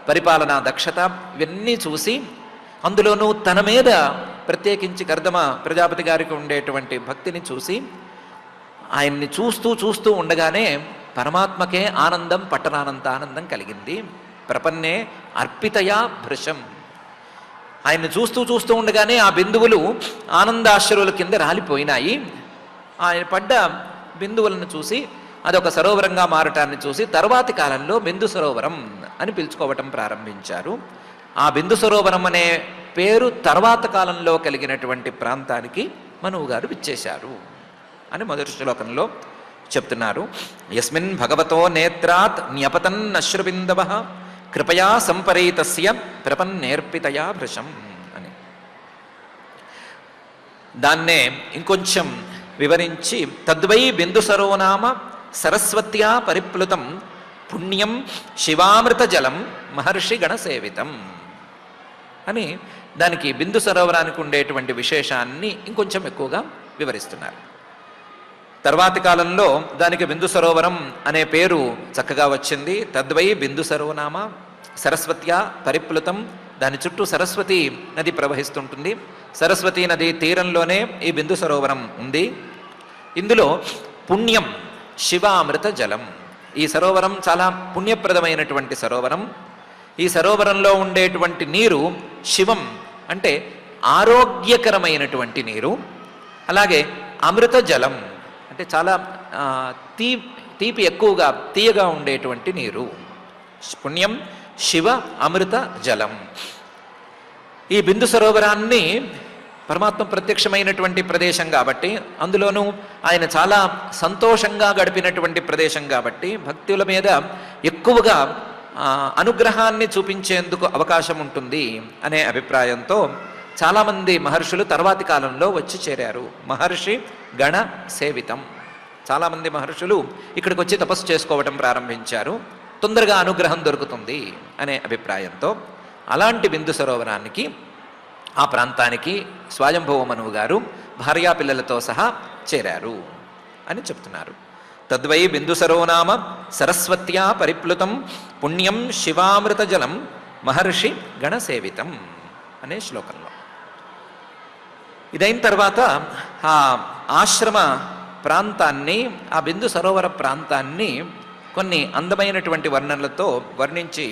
పరిపాలనా దక్షత, ఇవన్నీ చూసి, అందులోనూ తన మీద ప్రత్యేకించి కర్దమ ప్రజాపతి గారికి ఉండేటువంటి భక్తిని చూసి, ఆయన్ని చూస్తూ ఉండగానే పరమాత్మకే ఆనందం పట్టరానంత ఆనందం కలిగింది. ప్రపన్నే అర్పితయా భృశం. ఆయన్ని చూస్తూ ఉండగానే ఆ బిందువులు ఆనందాశ్రువుల కింద రాలిపోయినాయి. ఆయన పడ్డ బిందువులను చూసి అదొక సరోవరంగా మారటాన్ని చూసి తర్వాతి కాలంలో బిందు సరోవరం అని పిలుచుకోవటం ప్రారంభించారు. ఆ బిందు సరోవరం అనే పేరు తర్వాత కాలంలో కలిగినటువంటి ప్రాంతానికి మనువు గారు విచ్చేశారు అని మొదటి శ్లోకంలో చెప్తున్నారు. యస్మిన్ భగవతో నేత్రాత్ న్యపతన్ అశ్రుబిందవ కృపయా సంపరీతస్య ప్రపన్నేర్పితయా భృశం అని. దాన్నే ఇంకొంచెం వివరించి తద్వై బిందు సరోనామ సరస్వత్యా పరిప్లుతం పుణ్యం శివామృత జలం మహర్షి గణసేవితం అని దానికి బిందు సరోవరానికి ఉండేటువంటి విశేషాన్ని ఇంకొంచెం ఎక్కువగా వివరిస్తున్నారు. తర్వాతి కాలంలో దానికి బిందు సరోవరం అనే పేరు చక్కగా వచ్చింది. తద్వై బిందు సరోనామ సరస్వత్యా పరిప్లుతం. దాని చుట్టూ సరస్వతి నది ప్రవహిస్తుంటుంది. సరస్వతీ నది తీరంలోనే ఈ బిందు సరోవరం ఉంది. ఇందులో పుణ్యం శివామృత జలం. ఈ సరోవరం చాలా పుణ్యప్రదమైనటువంటి సరోవరం. ఈ సరోవరంలో ఉండేటువంటి నీరు శివం అంటే ఆరోగ్యకరమైనటువంటి నీరు. అలాగే అమృత జలం అంటే చాలా తీపి ఎక్కువగా తీయగా ఉండేటువంటి నీరు. పుణ్యం శివ అమృత జలం. ఈ బిందు సరోవరాన్ని పరమాత్మ ప్రత్యక్షమైనటువంటి ప్రదేశం కాబట్టి, అందులోనూ ఆయన చాలా సంతోషంగా గడిపినటువంటి ప్రదేశం కాబట్టి భక్తుల మీద ఎక్కువగా అనుగ్రహాన్ని చూపించేందుకు అవకాశం ఉంటుంది అనే అభిప్రాయంతో చాలామంది మహర్షులు తర్వాతి కాలంలో వచ్చి చేరారు. మహర్షి గణ సేవితం. చాలామంది మహర్షులు ఇక్కడికి వచ్చి తపస్సు చేసుకోవటం ప్రారంభించారు. తొందరగా అనుగ్రహం దొరుకుతుంది అనే అభిప్రాయంతో అలాంటి బిందు సరోవరానికి, ఆ ప్రాంతానికి స్వయంభువ మనువు గారు భార్యాపిల్లలతో సహా చేరారు అని చెప్తున్నారు. తద్వై బిందు సరోనామ సరస్వత్యా పరిప్లుతం పుణ్యం శివామృత జలం మహర్షి గణసేవితం అనే శ్లోకంలో. ఇదైన తర్వాత ఆ ఆశ్రమ ప్రాంతాన్ని, ఆ బిందు సరోవర ప్రాంతాన్ని కొన్ని అందమైనటువంటి వర్ణనలతో వర్ణించి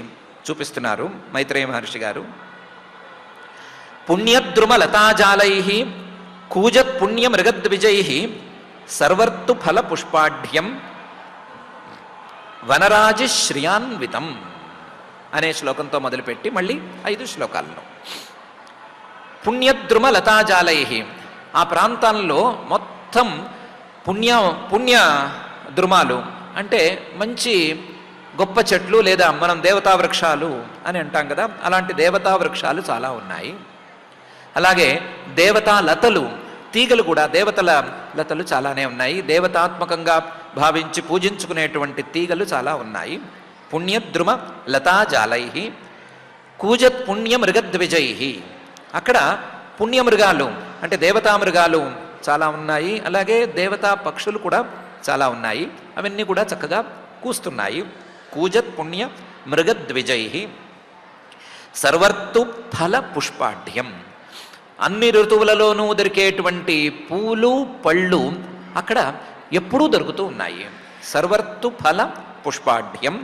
చూపిస్తున్నారు మైత్రేయ మహర్షి గారు. పుణ్యద్రుమ లతాజాలై కూజత్ పుణ్య మృగద్విజై సర్వర్తు ఫల పుష్పాఢ్యం వనరాజి శ్రియాన్వితం అనే శ్లోకంతో మొదలుపెట్టి మళ్ళీ 5 శ్లోకాల్లో పుణ్యద్రుమ లతాజాలై, ఆ ప్రాంతాల్లో మొత్తం పుణ్య ద్రుమాలు అంటే మంచి గొప్ప చెట్లు, లేదా మనం దేవతా వృక్షాలు అని అంటాం కదా, అలాంటి దేవతా వృక్షాలు చాలా ఉన్నాయి. అలాగే దేవతా లతలు, తీగలు కూడా దేవతల లతలు చాలానే ఉన్నాయి. దేవతాత్మకంగా భావించి పూజించుకునేటువంటి తీగలు చాలా ఉన్నాయి. పుణ్యద్రుమ లతాజాలై కూజత్ పుణ్య మృగద్విజై, అక్కడ పుణ్యమృగాలు అంటే దేవతా మృగాలు చాలా ఉన్నాయి. అలాగే దేవతా పక్షులు కూడా చాలా ఉన్నాయి. అవన్నీ కూడా చక్కగా కూస్తున్నాయి. కూజత్ పుణ్య మృగద్విజై సర్వర్తు ఫల పుష్పాఢ్యం, అన్ని ఋతువులలోనూ దొరికేటువంటి పూలు పళ్ళు అక్కడ ఎప్పుడూ దొరుకుతూ ఉన్నాయి. సర్వర్తు ఫల పుష్పాఢ్యం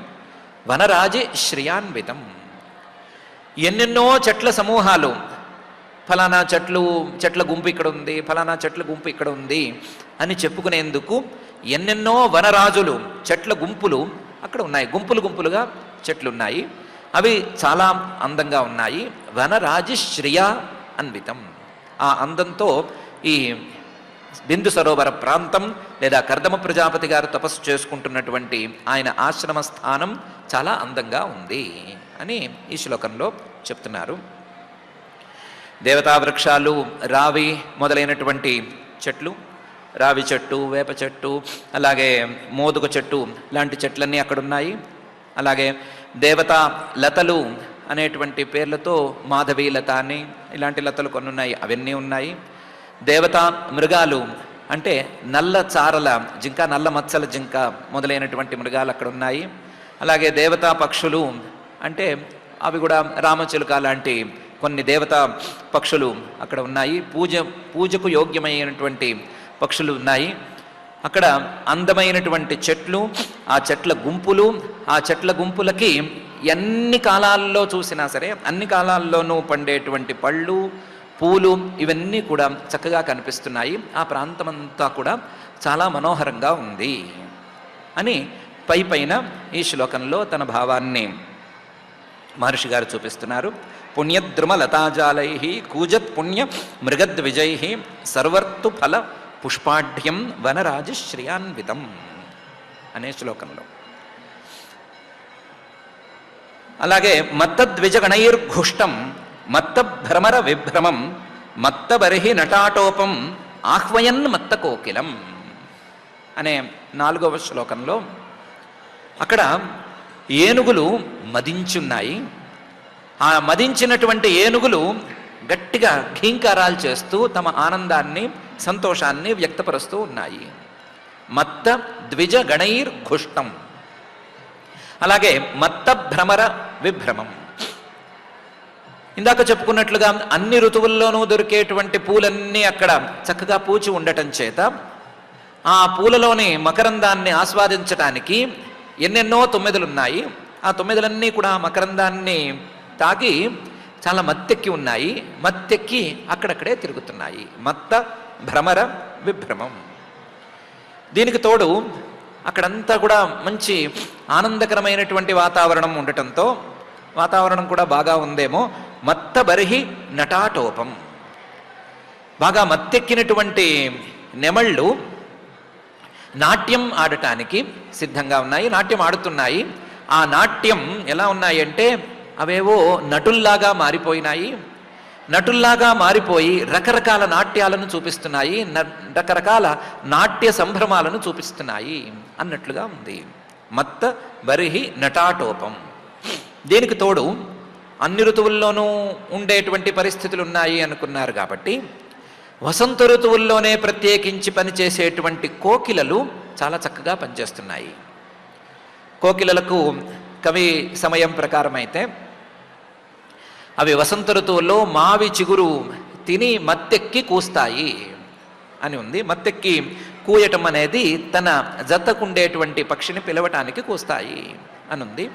వనరాజి శ్రియాన్వితం. ఎన్నెన్నో చెట్ల సమూహాలు, ఫలానా చెట్ల గుంపు ఇక్కడ ఉంది, ఫలానా చెట్ల గుంపు ఇక్కడ ఉంది అని చెప్పుకునేందుకు ఎన్నెన్నో వనరాజులు, చెట్ల గుంపులు అక్కడ ఉన్నాయి. గుంపులుగా చెట్లున్నాయి. అవి చాలా అందంగా ఉన్నాయి. వనరాజిశ్రియ అన్వితం. ఆ అందంతో ఈ బిందు సరోవర ప్రాంతం లేదా కర్దమ ప్రజాపతి గారు తపస్సు చేసుకుంటున్నటువంటి ఆయన ఆశ్రమ స్థానం చాలా అందంగా ఉంది అని ఈ శ్లోకంలో చెప్తున్నారు. దేవతా వృక్షాలు, రావి మొదలైనటువంటి చెట్లు, రావి చెట్టు, వేప చెట్టు, అలాగే మోదుగ చెట్టు లాంటి చెట్లన్నీ అక్కడున్నాయి. అలాగే దేవతా లతలు అనేటువంటి పేర్లతో మాధవీ లత అని ఇలాంటి లతలు కొన్ని ఉన్నాయి, అవన్నీ ఉన్నాయి. దేవతా మృగాలు అంటే నల్ల చారల జింక, నల్ల మచ్చల జింక మొదలైనటువంటి మృగాలు అక్కడ ఉన్నాయి. అలాగే దేవతా పక్షులు అంటే అవి కూడా రామచిలుక లాంటి కొన్ని దేవతా పక్షులు అక్కడ ఉన్నాయి. పూజకు యోగ్యమైనటువంటి పక్షులు ఉన్నాయి. అక్కడ అందమైనటువంటి చెట్లు, ఆ చెట్ల గుంపులు, ఆ చెట్ల గుంపులకి ఎన్ని కాలాల్లో చూసినా సరే అన్ని కాలాల్లోనూ పండేటువంటి పళ్ళు, పూలు ఇవన్నీ కూడా చక్కగా కనిపిస్తున్నాయి. ఆ ప్రాంతమంతా కూడా చాలా మనోహరంగా ఉంది అని పైన ఈ శ్లోకంలో తన భావాన్ని మహర్షి గారు చూపిస్తున్నారు. పుణ్యద్రుమ లతాజాలై కూజత్ పుణ్య మృగద్విజై సర్వర్తు ఫల పుష్పాఢ్యం వనరాజశ్రియాన్వితం అనే శ్లోకంలో. అలాగే మత్తద్విజగణైర్ఘుష్టం మత్త భ్రమర విభ్రమం మత్త బర్హి నటాటోపం ఆహ్వయన్ మత్త కోకిలం అనే 4వ శ్లోకంలో అక్కడ ఏనుగులు మదించున్నాయి. ఆ మదించినటువంటి ఏనుగులు గట్టిగా ఘీంకారాలు చేస్తూ తమ ఆనందాన్ని, సంతోషాన్ని వ్యక్తపరుస్తూ ఉన్నాయి. మత్త ద్విజ గణైర్ఘుష్టం. అలాగే మత్త భ్రమర విభ్రమం. ఇందాక చెప్పుకున్నట్లుగా అన్ని ఋతువుల్లోనూ దొరికేటువంటి పూలన్నీ అక్కడ చక్కగా పూచి ఉండటం చేత ఆ పూలలోని మకరందాన్ని ఆస్వాదించటానికి ఎన్నెన్నో తొమ్మిదలున్నాయి. ఆ తొమ్మిదలన్నీ కూడా మకరందాన్ని తాగి చాలా మత్తెక్కి ఉన్నాయి. మత్తెక్కి అక్కడక్కడే తిరుగుతున్నాయి. మత్త భ్రమర విభ్రమం. దీనికి తోడు అక్కడంతా కూడా మంచి ఆనందకరమైనటువంటి వాతావరణం ఉండటంతో, వాతావరణం కూడా బాగా ఉందేమో, మత్త బర్హి నటాటోపం. బాగా మత్తెక్కినటువంటి నెమళ్ళు నాట్యం ఆడటానికి సిద్ధంగా ఉన్నాయి, నాట్యం ఆడుతున్నాయి. ఆ నాట్యం ఎలా ఉన్నాయి అంటే అవేవో నటుల్లాగా మారిపోయినాయి. నటుల్లాగా మారిపోయి రకరకాల నాట్యాలను చూపిస్తున్నాయి, రకరకాల నాట్య సంభ్రమాలను చూపిస్తున్నాయి అన్నట్లుగా ఉంది. మత్త బర్హి నటాటోపం. దీనికి తోడు అన్ని ఋతువుల్లోనూ ఉండేటువంటి పరిస్థితులు ఉన్నాయి అనుకున్నారు కాబట్టి వసంత ఋతువుల్లోనే ప్రత్యేకించి పనిచేసేటువంటి కోకిలలు చాలా చక్కగా పనిచేస్తున్నాయి. కోకిలలకు కవి సమయం ప్రకారం అయితే అవి వసంత ఋతువుల్లో మావి చిగురు తిని మత్తెక్కి కూస్తాయి అని ఉంది. మత్తెక్కి కూయటం అనేది తన జతకుండేటువంటి పక్షిని పిలవటానికి కూస్తాయి అని ఉంది.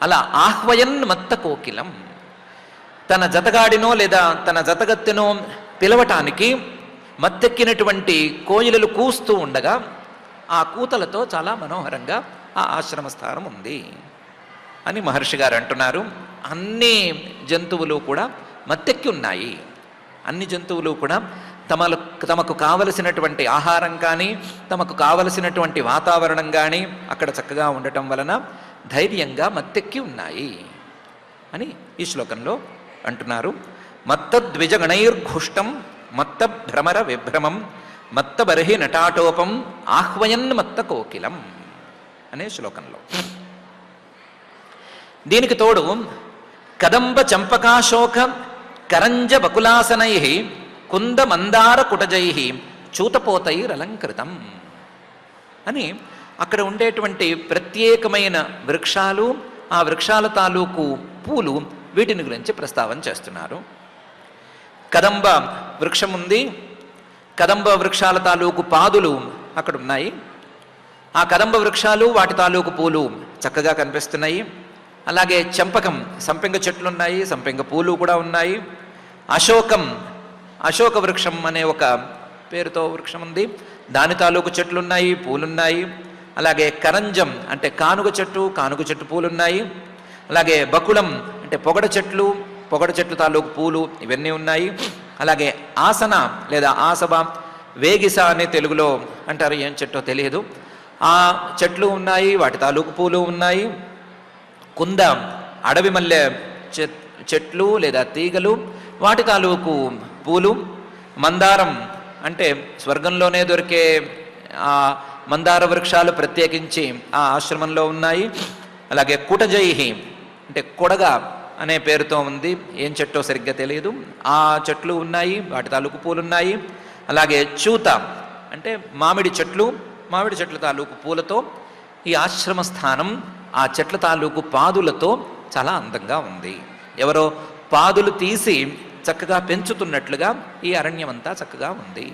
అలా ఆహ్వయన్ మత్త కోకిలం, తన జతగాడినో లేదా తన జతగత్తెనో పిలవటానికి మత్తెక్కినటువంటి కోయిలలు కూస్తూ ఉండగా ఆ కూతలతో చాలా మనోహరంగా ఆ ఆశ్రమ స్థానం ఉంది అని మహర్షి గారు అంటున్నారు. అన్ని జంతువులు కూడా మత్తెక్కి ఉన్నాయి. అన్ని జంతువులు కూడా తమకు కావలసినటువంటి ఆహారం కానీ, తమకు కావలసినటువంటి వాతావరణం కానీ అక్కడ చక్కగా ఉండటం వలన ధైర్యంగా మత్తెక్కి ఉన్నాయి అని ఈ శ్లోకంలో అంటున్నారు. మత్త ద్విజగణైర్ఘుష్టం మత్త భ్రమర విభ్రమం మత్త బర్హి నటాటోపం ఆహ్వయన్ మత్త కోకిలం అనే శ్లోకంలో. దీనికి తోడు కదంబ చంపకాశోక కరంజ బకులాసనై కుంద మందార కుటజై చూతపోతైరలంకృతం అని అక్కడ ఉండేటువంటి ప్రత్యేకమైన వృక్షాలు, ఆ వృక్షాల తాలూకు పూలు, వీటిని గురించి ప్రస్తావన చేస్తున్నారు. కదంబ వృక్షం ఉంది. కదంబ వృక్షాల తాలూకు పాదులు అక్కడ ఉన్నాయి. ఆ కదంబ వృక్షాలు, వాటి తాలూకు పూలు చక్కగా కనిపిస్తున్నాయి. అలాగే చంపకం, సంపెంగ చెట్లు ఉన్నాయి, సంపెంగ పూలు కూడా ఉన్నాయి. అశోక వృక్షం అనే ఒక పేరుతో వృక్షం ఉంది, దాని తాలూకు చెట్లున్నాయి, పూలున్నాయి. అలాగే కరంజం అంటే కానుగ చెట్టు పూలున్నాయి. అలాగే బకుళం అంటే పొగడ చెట్లు తాలూకు పూలు ఇవన్నీ ఉన్నాయి. అలాగే ఆసన లేదా ఆసభ, వేగిస అనే తెలుగులో అంటారు, ఏం చెట్టో తెలియదు, ఆ చెట్లు ఉన్నాయి, వాటి తాలూకు పూలు ఉన్నాయి. కుంద అడవి మల్లె చెట్లు లేదా తీగలు, వాటి తాలూకు పూలు. మందారం అంటే స్వర్గంలోనే దొరికే ఆ మందార వృక్షాలు ప్రత్యేకించి ఆ ఆశ్రమంలో ఉన్నాయి. అలాగే కుటజైహి అంటే కొడగ అనే పేరుతో ఉంది, ఏం చెట్టో సరిగ్గా తెలియదు, ఆ చెట్లు ఉన్నాయి, వాటి తాలూకు పూలు ఉన్నాయి. అలాగే చూత అంటే మామిడి చెట్ల తాలూకు పూలతో ఈ ఆశ్రమ స్థానం ఆ చెట్ల తాలూకు పాదులతో చాలా అందంగా ఉంది. ఎవరో పాదులు తీసి చక్కగా పెంచుతున్నట్లుగా ఈ అరణ్యం అంతా చక్కగా ఉంది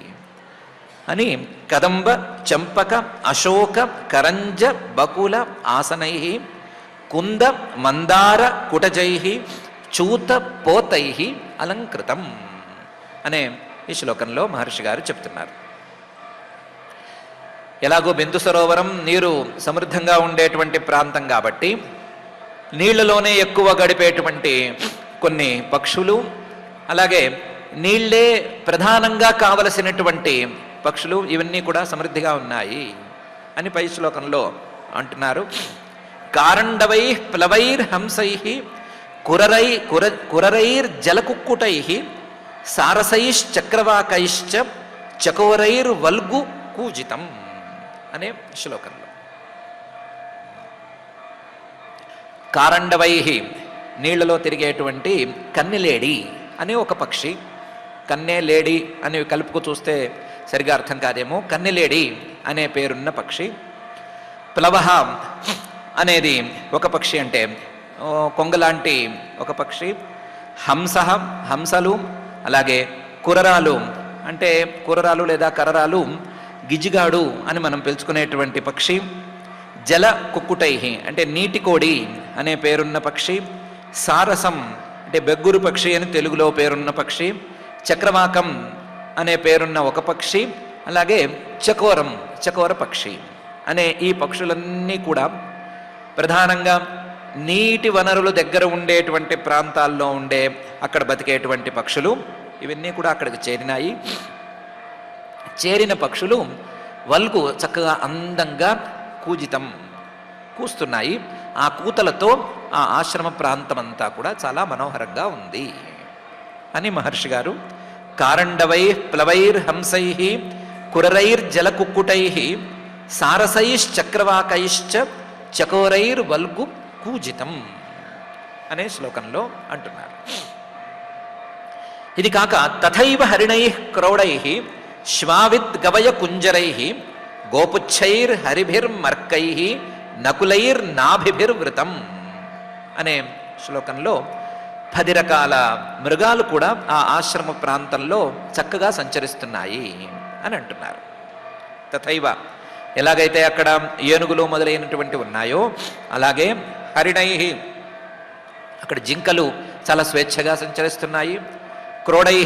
అని కదంబ చంపక అశోక కరంజ బకుల ఆసనై కుంద మందార కుటజై చూత పోతై అలంకృతం అనే ఈ శ్లోకంలో మహర్షి గారు చెప్తున్నారు. ఎలాగో బిందు సరోవరం నీరు సమృద్ధంగా ఉండేటువంటి ప్రాంతం కాబట్టి నీళ్లలోనే ఎక్కువ గడిపేటువంటి కొన్ని పక్షులు, అలాగే నీళ్లే ప్రధానంగా కావలసినటువంటి పక్షులు, ఇవన్నీ కూడా సమృద్ధిగా ఉన్నాయి అని పై శ్లోకంలో అంటున్నారు. కారండవై ప్లవైర్ హంసై కురరైర్ జలకుక్కుటై సారసైశ్చక్రవాకైశ్చ చకోరైర్ వల్గు కూజితం అనే శ్లోకంలో కారండవై నీళ్లలో తిరిగేటువంటి కన్నెలేడి అనే ఒక పక్షి, కన్నెలేడి అని కలుపుకు చూస్తే సరిగా అర్థం కాదేమో, కన్నెలేడి అనే పేరున్న పక్షి. ప్లవహ అనేది ఒక పక్షి అంటే కొంగలాంటి ఒక పక్షి. హంసలు, అలాగే కురరాలు అంటే కురరాలు లేదా కరరాలు, గిజిగాడు అని మనం పిలుచుకునేటువంటి పక్షి. జల కుక్కుటై అంటే నీటి కోడి అనే పేరున్న పక్షి. సారసం అంటే బెగ్గురు పక్షి అని తెలుగులో పేరున్న పక్షి. చక్రవాకం అనే పేరున్న ఒక పక్షి. అలాగే చకోర పక్షి అనే ఈ పక్షులన్నీ కూడా ప్రధానంగా నీటి వనరులు దగ్గర ఉండేటువంటి ప్రాంతాల్లో ఉండే అక్కడ బతికేటువంటి పక్షులు. ఇవన్నీ కూడా అక్కడికి చేరినాయి. చేరిన పక్షులు వల్గు చక్కగా అందంగా కూస్తున్నాయి. ఆ కూతలతో ఆ ఆశ్రమ ప్రాంతమంతా కూడా చాలా మనోహరంగా ఉంది అని మహర్షి గారు కారండవై ప్లవైర్ హంసై కురరైర్ జలకుక్కుటై సారసైశ్చక్రవాకైశ్చ చకోరైర్ వల్గు కూజితం అనే శ్లోకంలో అంటున్నారు. ఇది కాక తథైవ హరిణై క్రౌడై శ్వావిద్ గవయ కుంజరై గోపుచ్చైర్ హరిభిర్మర్కై నకులైర్ నాభిభిర్వృతం అనే శ్లోకంలో 10 రకాల మృగాలు కూడా ఆ ఆశ్రమ ప్రాంతంలో చక్కగా సంచరిస్తున్నాయి అని అంటున్నారు. తథైవ ఎలాగైతే అక్కడ ఏనుగులు మొదలైనటువంటి ఉన్నాయో అలాగే హరిణై అక్కడ జింకలు చాలా స్వేచ్ఛగా సంచరిస్తున్నాయి. క్రోడై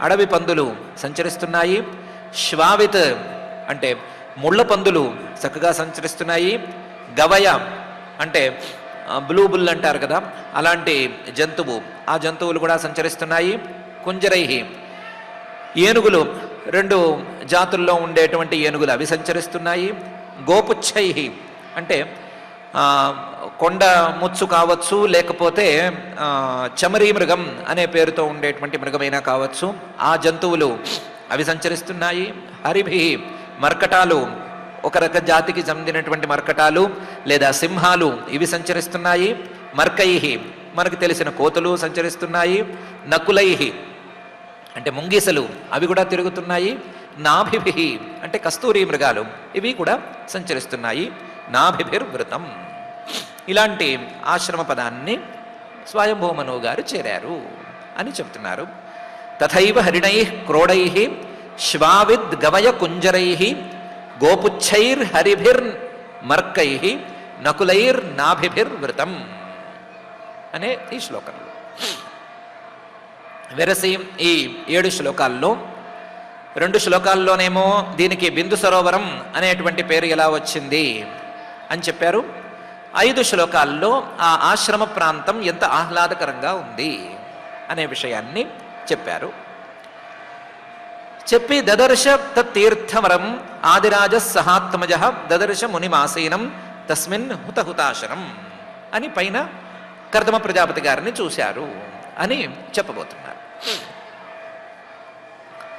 అడవి పందులు సంచరిస్తున్నాయి. శ్వావిత్ అంటే ముళ్ళ పందులు చక్కగా సంచరిస్తున్నాయి. గవయ అంటే బ్లూ బుల్ అంటారు కదా, అలాంటి జంతువు, ఆ జంతువులు కూడా సంచరిస్తున్నాయి. కుంజరై ఏనుగులు, 2 జాతుల్లో ఉండేటువంటి ఏనుగులు అవి సంచరిస్తున్నాయి. గోపుచ్చై అంటే కొండ ముచ్చు కావచ్చు, లేకపోతే చమరీ మృగం అనే పేరుతో ఉండేటువంటి మృగమైనా కావచ్చు, ఆ జంతువులు అవి సంచరిస్తున్నాయి. హరిభి మర్కటాలు, ఒక రక జాతికి చెందినటువంటి మర్కటాలు లేదా సింహాలు ఇవి సంచరిస్తున్నాయి. మర్కై మనకు తెలిసిన కోతులు సంచరిస్తున్నాయి. నకులై అంటే ముంగిసలు అవి కూడా తిరుగుతున్నాయి. నాభిభి అంటే కస్తూరి మృగాలు ఇవి కూడా సంచరిస్తున్నాయి. నాభిభిర్వృతం ఇలాంటి ఆశ్రమ పదాన్ని స్వయంభూమనువు గారు చేరారు అని చెప్తున్నారు. తథైవ హరిణై క్రోడై శ్వావిద్ గవయ కుంజరై గోపుచ్చైర్ హరిభిర్మర్కై నకులైర్ నాభిభిర్వృతం అనే ఈ శ్లోకంలో వెరసి ఈ 7 శ్లోకాల్లో 2 శ్లోకాల్లోనేమో దీనికి బిందు సరోవరం అనేటువంటి పేరు ఎలా వచ్చింది అని చెప్పారు. 5 శ్లోకాల్లో ఆ ఆశ్రమ ప్రాంతం ఎంత ఆహ్లాదకరంగా ఉంది అనే విషయాన్ని చెప్పారు. చెప్పి దదర్శ తత్తీర్థవరం ఆదిరాజ సహాత్మజ దదర్శ మునిమాసీనం తస్మిన్ హుతహుతాశనం అని పైన కర్దమ ప్రజాపతి గారిని చూశారు అని చెప్పబోతున్నారు.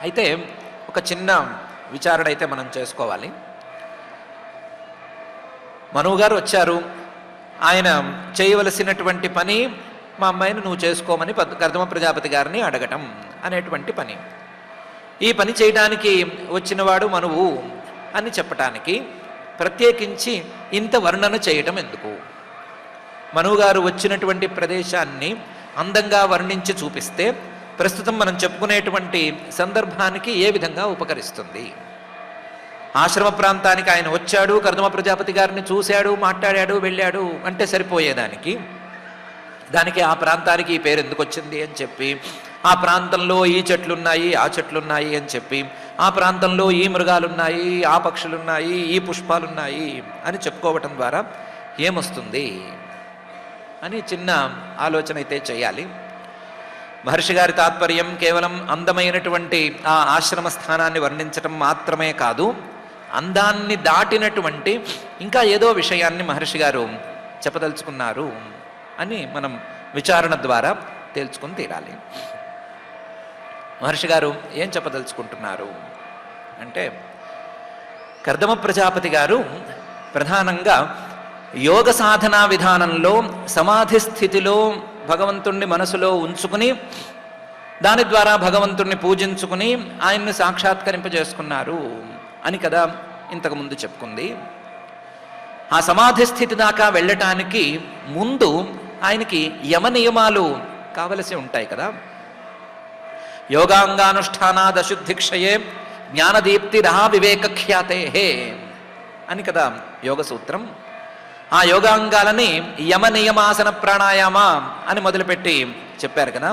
అయితే ఒక చిన్న విచారణ అయితే మనం చేసుకోవాలి. మనువు గారు వచ్చారు, ఆయన చేయవలసినటువంటి పని మా అమ్మాయిని నువ్వు చేసుకోమని కర్దమ ప్రజాపతి గారిని అడగటం అనేటువంటి పని. ఈ పని చేయడానికి వచ్చినవాడు మనువు అని చెప్పటానికి ప్రత్యేకించి ఇంత వర్ణన చేయటం ఎందుకు? మనువు గారు వచ్చినటువంటి ప్రదేశాన్ని అందంగా వర్ణించి చూపిస్తే ప్రస్తుతం మనం చెప్పుకునేటువంటి సందర్భానికి ఏ విధంగా ఉపకరిస్తుంది? ఆశ్రమ ప్రాంతానికి ఆయన వచ్చాడు, కర్దమ ప్రజాపతి గారిని చూశాడు, మాట్లాడాడు, వెళ్ళాడు అంటే సరిపోయేదానికి దానికి ఆ ప్రాంతానికి ఈ పేరు ఎందుకు వచ్చింది అని చెప్పి, ఆ ప్రాంతంలో ఈ చెట్లున్నాయి, ఆ చెట్లున్నాయి అని చెప్పి, ఆ ప్రాంతంలో ఈ మృగాలున్నాయి, ఆ పక్షులున్నాయి, ఈ పుష్పాలున్నాయి అని చెప్పుకోవటం ద్వారా ఏమొస్తుంది అని చిన్న ఆలోచన అయితే చేయాలి. మహర్షి గారి తాత్పర్యం కేవలం అందమైనటువంటి ఆ ఆశ్రమ స్థానాన్ని వర్ణించటం మాత్రమే కాదు, అందాన్ని దాటినటువంటి ఇంకా ఏదో విషయాన్ని మహర్షి గారు చెప్పదలుచుకున్నారు అని మనం విచారణ ద్వారా తేల్చుకుని తీరాలి. మహర్షి గారు ఏం చెప్పదలుచుకుంటున్నారు అంటే, కర్దమ ప్రజాపతి గారు ప్రధానంగా యోగ సాధనా విధానంలో సమాధి స్థితిలో భగవంతుణ్ణి మనసులో ఉంచుకుని దాని ద్వారా భగవంతుణ్ణి పూజించుకుని ఆయన్ని సాక్షాత్కరింపజేసుకున్నారు అని కదా ఇంతకుముందు చెప్పుకుంది. ఆ సమాధి స్థితి దాకా వెళ్ళటానికి ముందు ఆయనకి యమ నియమాలు కావలసి ఉంటాయి కదా. యోగాంగానుష్ఠానాదశుద్ధిక్షయే జ్ఞానదీప్తి రహా వివేకఖ్యాతే అని కదా యోగ సూత్రం. ఆ యోగాంగాలని యమ నియమాసన ప్రాణాయామ అని మొదలుపెట్టి చెప్పారు కదా.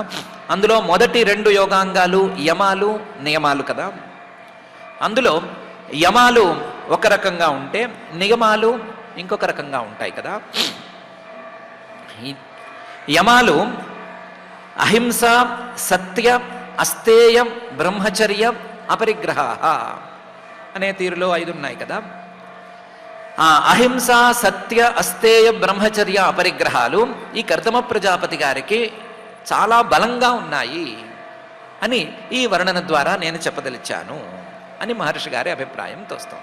అందులో మొదటి 2 యోగాంగాలు యమాలు నియమాలు కదా. అందులో యమాలు ఒక రకంగా ఉంటే నియమాలు ఇంకొక రకంగా ఉంటాయి కదా. యమాలు అహింస, సత్య, అస్తేయ, బ్రహ్మచర్య, అపరిగ్రహ అనే తీరులో 5 ఉన్నాయి కదా. ఆ అహింస, సత్య, అస్తేయ, బ్రహ్మచర్య, అపరిగ్రహాలు ఈ కర్దమ ప్రజాపతి గారికి చాలా బలంగా ఉన్నాయి అని ఈ వర్ణన ద్వారా నేను చెప్పదలిచాను అని మహర్షి గారి అభిప్రాయం తోస్తాం.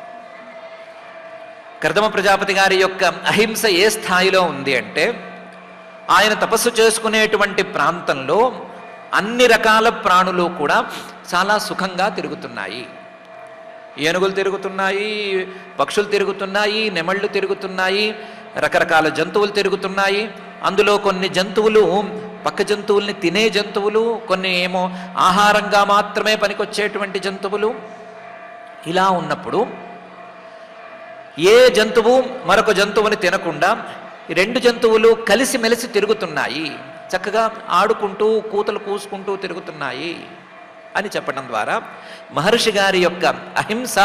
కర్దమ ప్రజాపతి గారి యొక్క అహింస ఏ స్థాయిలో ఉంది అంటే, ఆయన తపస్సు చేసుకునేటువంటి ప్రాంతంలో అన్ని రకాల ప్రాణులు కూడా చాలా సుఖంగా తిరుగుతున్నాయి. ఏనుగులు తిరుగుతున్నాయి, పక్షులు తిరుగుతున్నాయి, నెమళ్ళు తిరుగుతున్నాయి, రకరకాల జంతువులు తిరుగుతున్నాయి. అందులో కొన్ని జంతువులు పక్క జంతువుల్ని తినే జంతువులు, కొన్ని ఏమో ఆహారంగా మాత్రమే పనికొచ్చేటువంటి జంతువులు. ఇలా ఉన్నప్పుడు ఏ జంతువు మరొక జంతువుని తినకుండా 2 జంతువులు కలిసిమెలిసి తిరుగుతున్నాయి, చక్కగా ఆడుకుంటూ కూతలు కూసుకుంటూ తిరుగుతున్నాయి అని చెప్పడం ద్వారా మహర్షి గారి యొక్క అహింస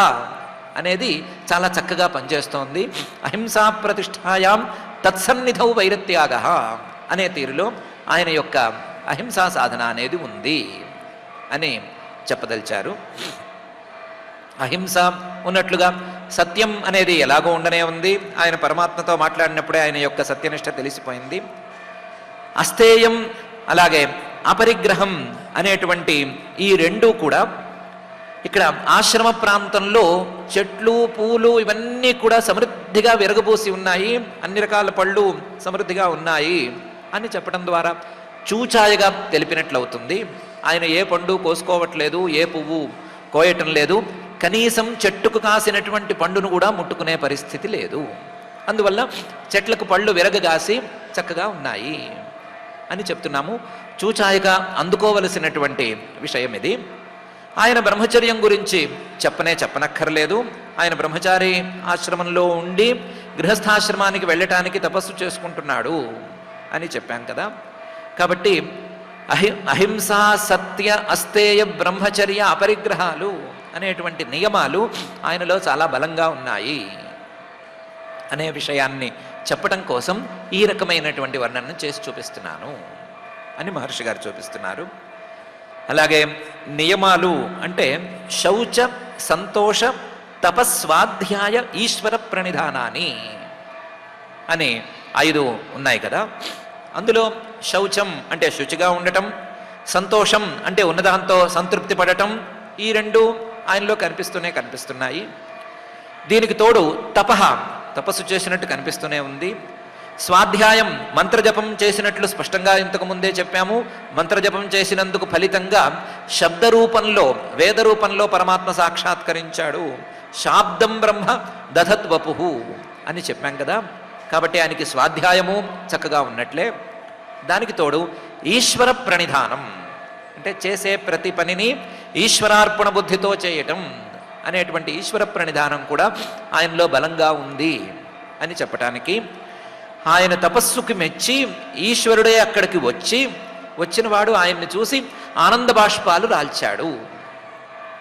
అనేది చాలా చక్కగా పనిచేస్తోంది. అహింసా ప్రతిష్టాయాం తత్సన్నిధౌ వైరత్యాగ అనే తీరులో ఆయన యొక్క అహింసా సాధన అనేది ఉంది అని చెప్పదలిచారు. అహింస ఉన్నట్లుగా సత్యం అనేది ఎలాగో ఉండనే ఉంది. ఆయన పరమాత్మతో మాట్లాడినప్పుడే ఆయన యొక్క సత్యనిష్ట తెలిసిపోయింది. అస్తేయం అలాగే అపరిగ్రహం అనేటువంటి ఈ 2 కూడా ఇక్కడ ఆశ్రమ ప్రాంతంలో చెట్లు, పూలు ఇవన్నీ కూడా సమృద్ధిగా విరగబూసి ఉన్నాయి, అన్ని రకాల పళ్ళు సమృద్ధిగా ఉన్నాయి అని చెప్పడం ద్వారా చూచాయగా తెలిపినట్లవుతుంది. ఆయన ఏ పండు కోసుకోవట్లేదు, ఏ పువ్వు కోయటం లేదు, కనీసం చెట్టుకు కాసినటువంటి పండును కూడా ముట్టుకునే పరిస్థితి లేదు. అందువల్ల చెట్లకు పళ్ళు విరగగాసి చక్కగా ఉన్నాయి అని చెప్తున్నాము. చూచాయగా అందుకోవలసినటువంటి విషయం ఇది. ఆయన బ్రహ్మచర్యం గురించి చెప్పనక్కర్లేదు. ఆయన బ్రహ్మచారి ఆశ్రమంలో ఉండి గృహస్థాశ్రమానికి వెళ్ళటానికి తపస్సు చేసుకుంటున్నాడు అని చెప్పాం కదా. కాబట్టి అహింస, సత్య, అస్తేయ, బ్రహ్మచర్య, అపరిగ్రహాలు అనేటువంటి నియమాలు ఆయనలో చాలా బలంగా ఉన్నాయి అనే విషయాన్ని చెప్పటం కోసం ఈ రకమైనటువంటి వర్ణనను చేసి చూపిస్తున్నాను అని మహర్షి గారు చూపిస్తున్నారు. అలాగే నియమాలు అంటే శౌచ, సంతోష, తపస్వాధ్యాయ, ఈశ్వర ప్రణిధానాన్ని అని 5 ఉన్నాయి కదా. అందులో శౌచం అంటే శుచిగా ఉండటం, సంతోషం అంటే ఉన్నదాంతో సంతృప్తి పడటం, ఈ 2 ఆయనలో కనిపిస్తున్నాయి. దీనికి తోడు తపస్సు చేసినట్టు కనిపిస్తూనే ఉంది. స్వాధ్యాయం, మంత్రజపం చేసినట్లు స్పష్టంగా ఇంతకు ముందే చెప్పాము. మంత్రజపం చేసినందుకు ఫలితంగా శబ్దరూపంలో, వేద రూపంలో పరమాత్మ సాక్షాత్కరించాడు. శాబ్దం బ్రహ్మ దధత్వపు అని చెప్పాం కదా. కాబట్టి ఆయనకి స్వాధ్యాయము చక్కగా ఉన్నట్లే. దానికి తోడు ఈశ్వర ప్రణిధానం అంటే చేసే ప్రతి పనిని ఈశ్వరార్పణ బుద్ధితో చేయటం అనేటువంటి ఈశ్వర ప్రణిధానం కూడా ఆయనలో బలంగా ఉంది అని చెప్పటానికి, ఆయన తపస్సుకి మెచ్చి ఈశ్వరుడే అక్కడికి వచ్చినవాడు ఆయన్ని చూసి ఆనంద బాష్పాలు రాల్చాడు.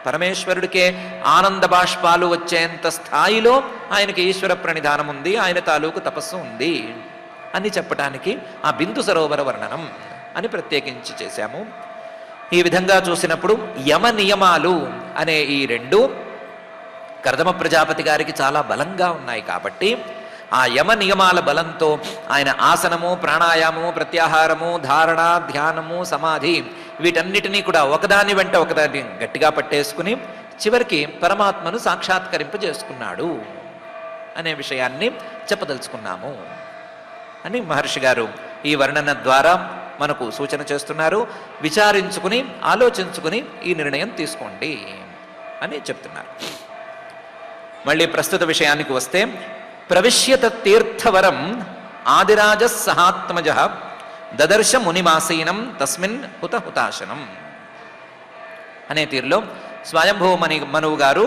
పరమేశ్వరుడికే ఆనంద బాష్పాలు వచ్చేంత స్థాయిలో ఆయనకి ఈశ్వర ప్రణిధానం ఉంది, ఆయన తాలూకు తపస్సు ఉంది అని చెప్పటానికి ఆ బిందు సరోవర వర్ణనం అని ప్రత్యేకించి చేశాము. ఈ విధంగా చూసినప్పుడు యమ నియమాలు అనే ఈ 2 కర్దమ ప్రజాపతి గారికి చాలా బలంగా ఉన్నాయి. కాబట్టి ఆ యమ నియమాల బలంతో ఆయన ఆసనము, ప్రాణాయామము, ప్రత్యాహారము, ధారణ, ధ్యానము, సమాధి వీటన్నిటినీ కూడా ఒకదాని వెంట ఒకదాన్ని గట్టిగా పట్టేసుకుని చివరికి పరమాత్మను సాక్షాత్కరింపజేసుకున్నాడు అనే విషయాన్ని చెప్పదలుచుకున్నాము అని మహర్షి గారు ఈ వర్ణన ద్వారా మనకు సూచన చేస్తున్నారు. విచారించుకుని, ఆలోచించుకుని ఈ నిర్ణయం తీసుకోండి అని చెప్తున్నారు. మళ్ళీ ప్రస్తుత విషయానికి వస్తే, ప్రవిశ్యత తీర్థవరం ఆదిరాజ సహాత్మజ దదర్శ మునిమాసీనం తస్మిన్ హుతాశనం అనే తీరులో స్వయంభవ మనువు గారు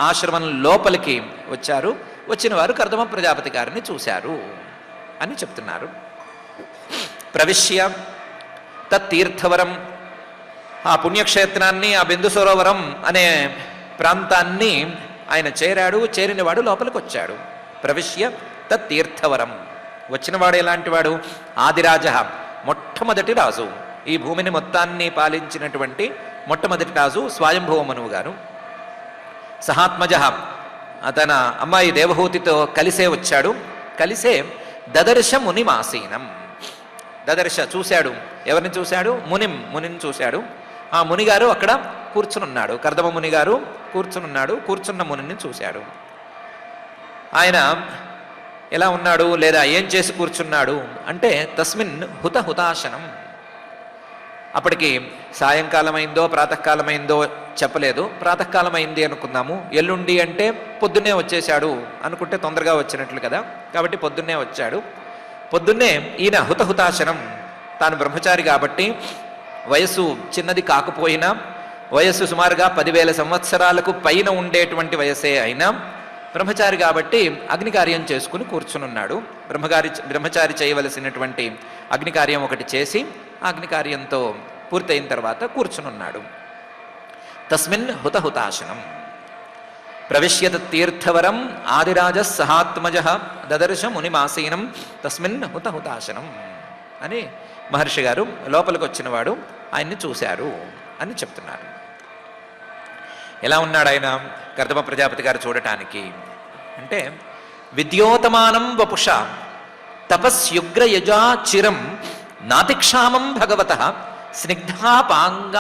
ఆశ్రమం లోపలికి వచ్చారు. వచ్చిన వారు కర్దమ ప్రజాపతి గారిని చూశారు అని చెప్తున్నారు. ప్రవిశ్య తత్తీర్థవరం, ఆ పుణ్యక్షేత్రాన్ని, ఆ బిందు సరోవరం అనే ప్రాంతాన్ని ఆయన చేరాడు. చేరినవాడు లోపలికి వచ్చాడు. ప్రవిశ్య తత్తీర్థవరం, వచ్చినవాడు ఎలాంటి వాడు? ఆదిరాజ, మొట్టమొదటి రాజు, ఈ భూమిని మొత్తాన్ని పాలించినటువంటి మొట్టమొదటి రాజు స్వయంభవ మనువు గారు. సహాత్మజ, తన అమ్మాయి దేవహూతితో కలిసే వచ్చాడు. కలిసే దదర్శ మునిమాసీనం, దదర్శ చూశాడు. ఎవరిని చూశాడు? మునిని చూశాడు. ఆ మునిగారు అక్కడ కూర్చునున్నాడు. కర్దమ మునిగారు కూర్చునున్నాడు. కూర్చున్న మునిని చూశాడు. ఆయన ఎలా ఉన్నాడు లేదా ఏం చేసి కూర్చున్నాడు అంటే తస్మిన్ హుతాశనం. అప్పటికి సాయంకాలం అయిందో ప్రాతకాలమైందో చెప్పలేదు. ప్రాతకాలమైంది అనుకుందాము. ఎల్లుండి అంటే పొద్దున్నే వచ్చేశాడు అనుకుంటే తొందరగా వచ్చినట్లు కదా. కాబట్టి పొద్దున్నే వచ్చాడు. పొద్దున్నే ఈయన హుతాశనం, తాను బ్రహ్మచారి కాబట్టి వయస్సు చిన్నది కాకపోయినా, వయస్సు సుమారుగా 10,000 సంవత్సరాలకు పైన ఉండేటువంటి వయసే అయినా బ్రహ్మచారి కాబట్టి అగ్నికార్యం చేసుకుని కూర్చునున్నాడు. బ్రహ్మచారి చేయవలసినటువంటి అగ్నికార్యం ఒకటి చేసి ఆ అగ్నికార్యంతో పూర్తయిన తర్వాత కూర్చునున్నాడు. తస్మిన్ హుతాశనం ప్రవిశ్యత తీర్థవరం ఆదిరాజ సహాత్మజ దదర్శ మునిమాసీనం తస్మిన్ హుతాశనం అని మహర్షి గారు లోపలికి వచ్చినవాడు ఆయన్ని చూశారు అని చెప్తున్నారు. ఎలా ఉన్నాడు ఆయన కర్దమ ప్రజాపతి గారు చూడటానికి అంటే, విద్యోతమానం వపుష తపస్యుగ్రయజా చిరం నాతిక్షామం భగవత స్నిగ్ధాపాంగ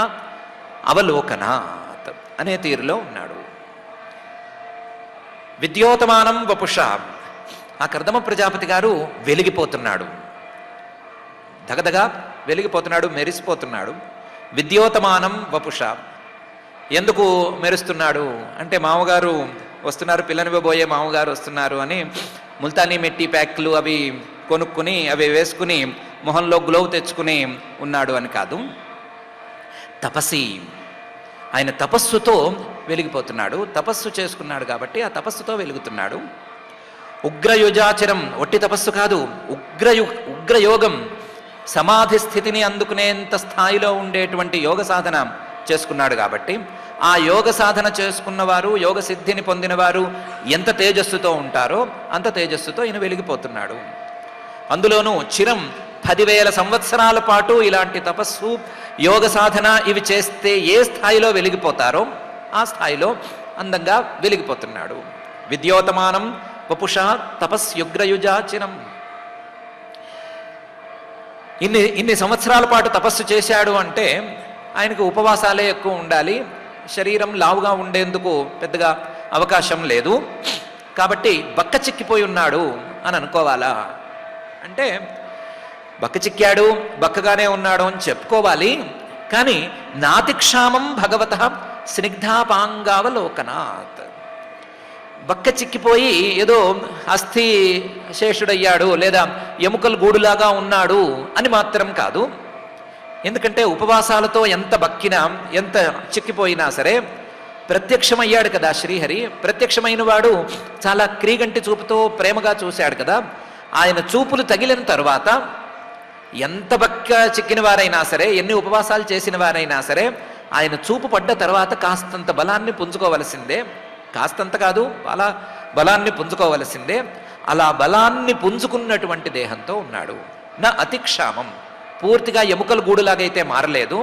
అవలోకనాత్ అనే తీరులో ఉన్నాడు. విద్యోతమానం వపుష, ఆ కర్దమ ప్రజాపతి గారు వెలిగిపోతున్నాడు. దగదగా వెలిగిపోతున్నాడు, మెరిసిపోతున్నాడు. విద్యోతమానం వపుష, ఎందుకు మెరుస్తున్నాడు అంటే మామగారు వస్తున్నారు, పిల్లనివ్వబోయే మామగారు వస్తున్నారు అని ముల్తానీ మెట్టి ప్యాక్లు అవి కొనుక్కుని అవి వేసుకుని మొహంలో గ్లో తెచ్చుకుని ఉన్నాడు అని కాదు. తపసి, ఆయన తపస్సుతో వెలిగిపోతున్నాడు. తపస్సు చేసుకున్నాడు కాబట్టి ఆ తపస్సుతో వెలుగుతున్నాడు. ఉగ్రయుజాచరం, ఒట్టి తపస్సు కాదు, ఉగ్రయోగం, సమాధి స్థితిని అందుకునేంత స్థాయిలో ఉండేటువంటి యోగ సాధన చేసుకున్నాడు కాబట్టి ఆ యోగ సాధన చేసుకున్నవారు, యోగ సిద్ధిని పొందినవారు ఎంత తేజస్సుతో ఉంటారో అంత తేజస్సుతో ఈయన వెలిగిపోతున్నాడు. అందులోనూ చిరం 10,000 సంవత్సరాల పాటు ఇలాంటి తపస్సు, యోగ సాధన ఇవి చేస్తే ఏ స్థాయిలో వెలిగిపోతారో ఆ స్థాయిలో అందంగా వెలిగిపోతున్నాడు. విద్యోతమానం వపుష తపస్యుగ్రయుజాచిరం. ఇన్ని సంవత్సరాల పాటు తపస్సు చేశాడు అంటే ఆయనకు ఉపవాసాలే ఎక్కువ ఉండాలి. శరీరం లావుగా ఉండేందుకు పెద్దగా అవకాశం లేదు. కాబట్టి బక్క చిక్కిపోయి ఉన్నాడు అని అనుకోవాలా అంటే బక్క చిక్కాడు, బక్కగానే ఉన్నాడు అని చెప్పుకోవాలి. కానీ నాతిక్షామం భగవతః స్నిగ్ధాపాంగావలోకనాత్. బక్క చిక్కిపోయి ఏదో అస్థి శేషుడయ్యాడు లేదా ఎముకల గూడులాగా ఉన్నాడు అని మాత్రం కాదు. ఎందుకంటే ఉపవాసాలతో ఎంత బక్కినా ఎంత చిక్కిపోయినా సరే ప్రత్యక్షమయ్యాడు కదా శ్రీహరి. ప్రత్యక్షమైన వాడు చాలా క్రీగంటి చూపుతో ప్రేమగా చూశాడు కదా. ఆయన చూపులు తగిలిన తరువాత ఎంత బక్క చిక్కిన వారైనా సరే, ఎన్ని ఉపవాసాలు చేసిన వారైనా సరే ఆయన చూపు పడ్డ తర్వాత కాస్తంత బలాన్ని పుంజుకోవలసిందే. కాస్తంత కాదు, అలా బలాన్ని పుంజుకోవలసిందే. అలా బలాన్ని పుంజుకున్నటువంటి దేహంతో ఉన్నాడు. నా అతిక్షామం, పూర్తిగా ఎముకల గూడులాగైతే మారలేదు,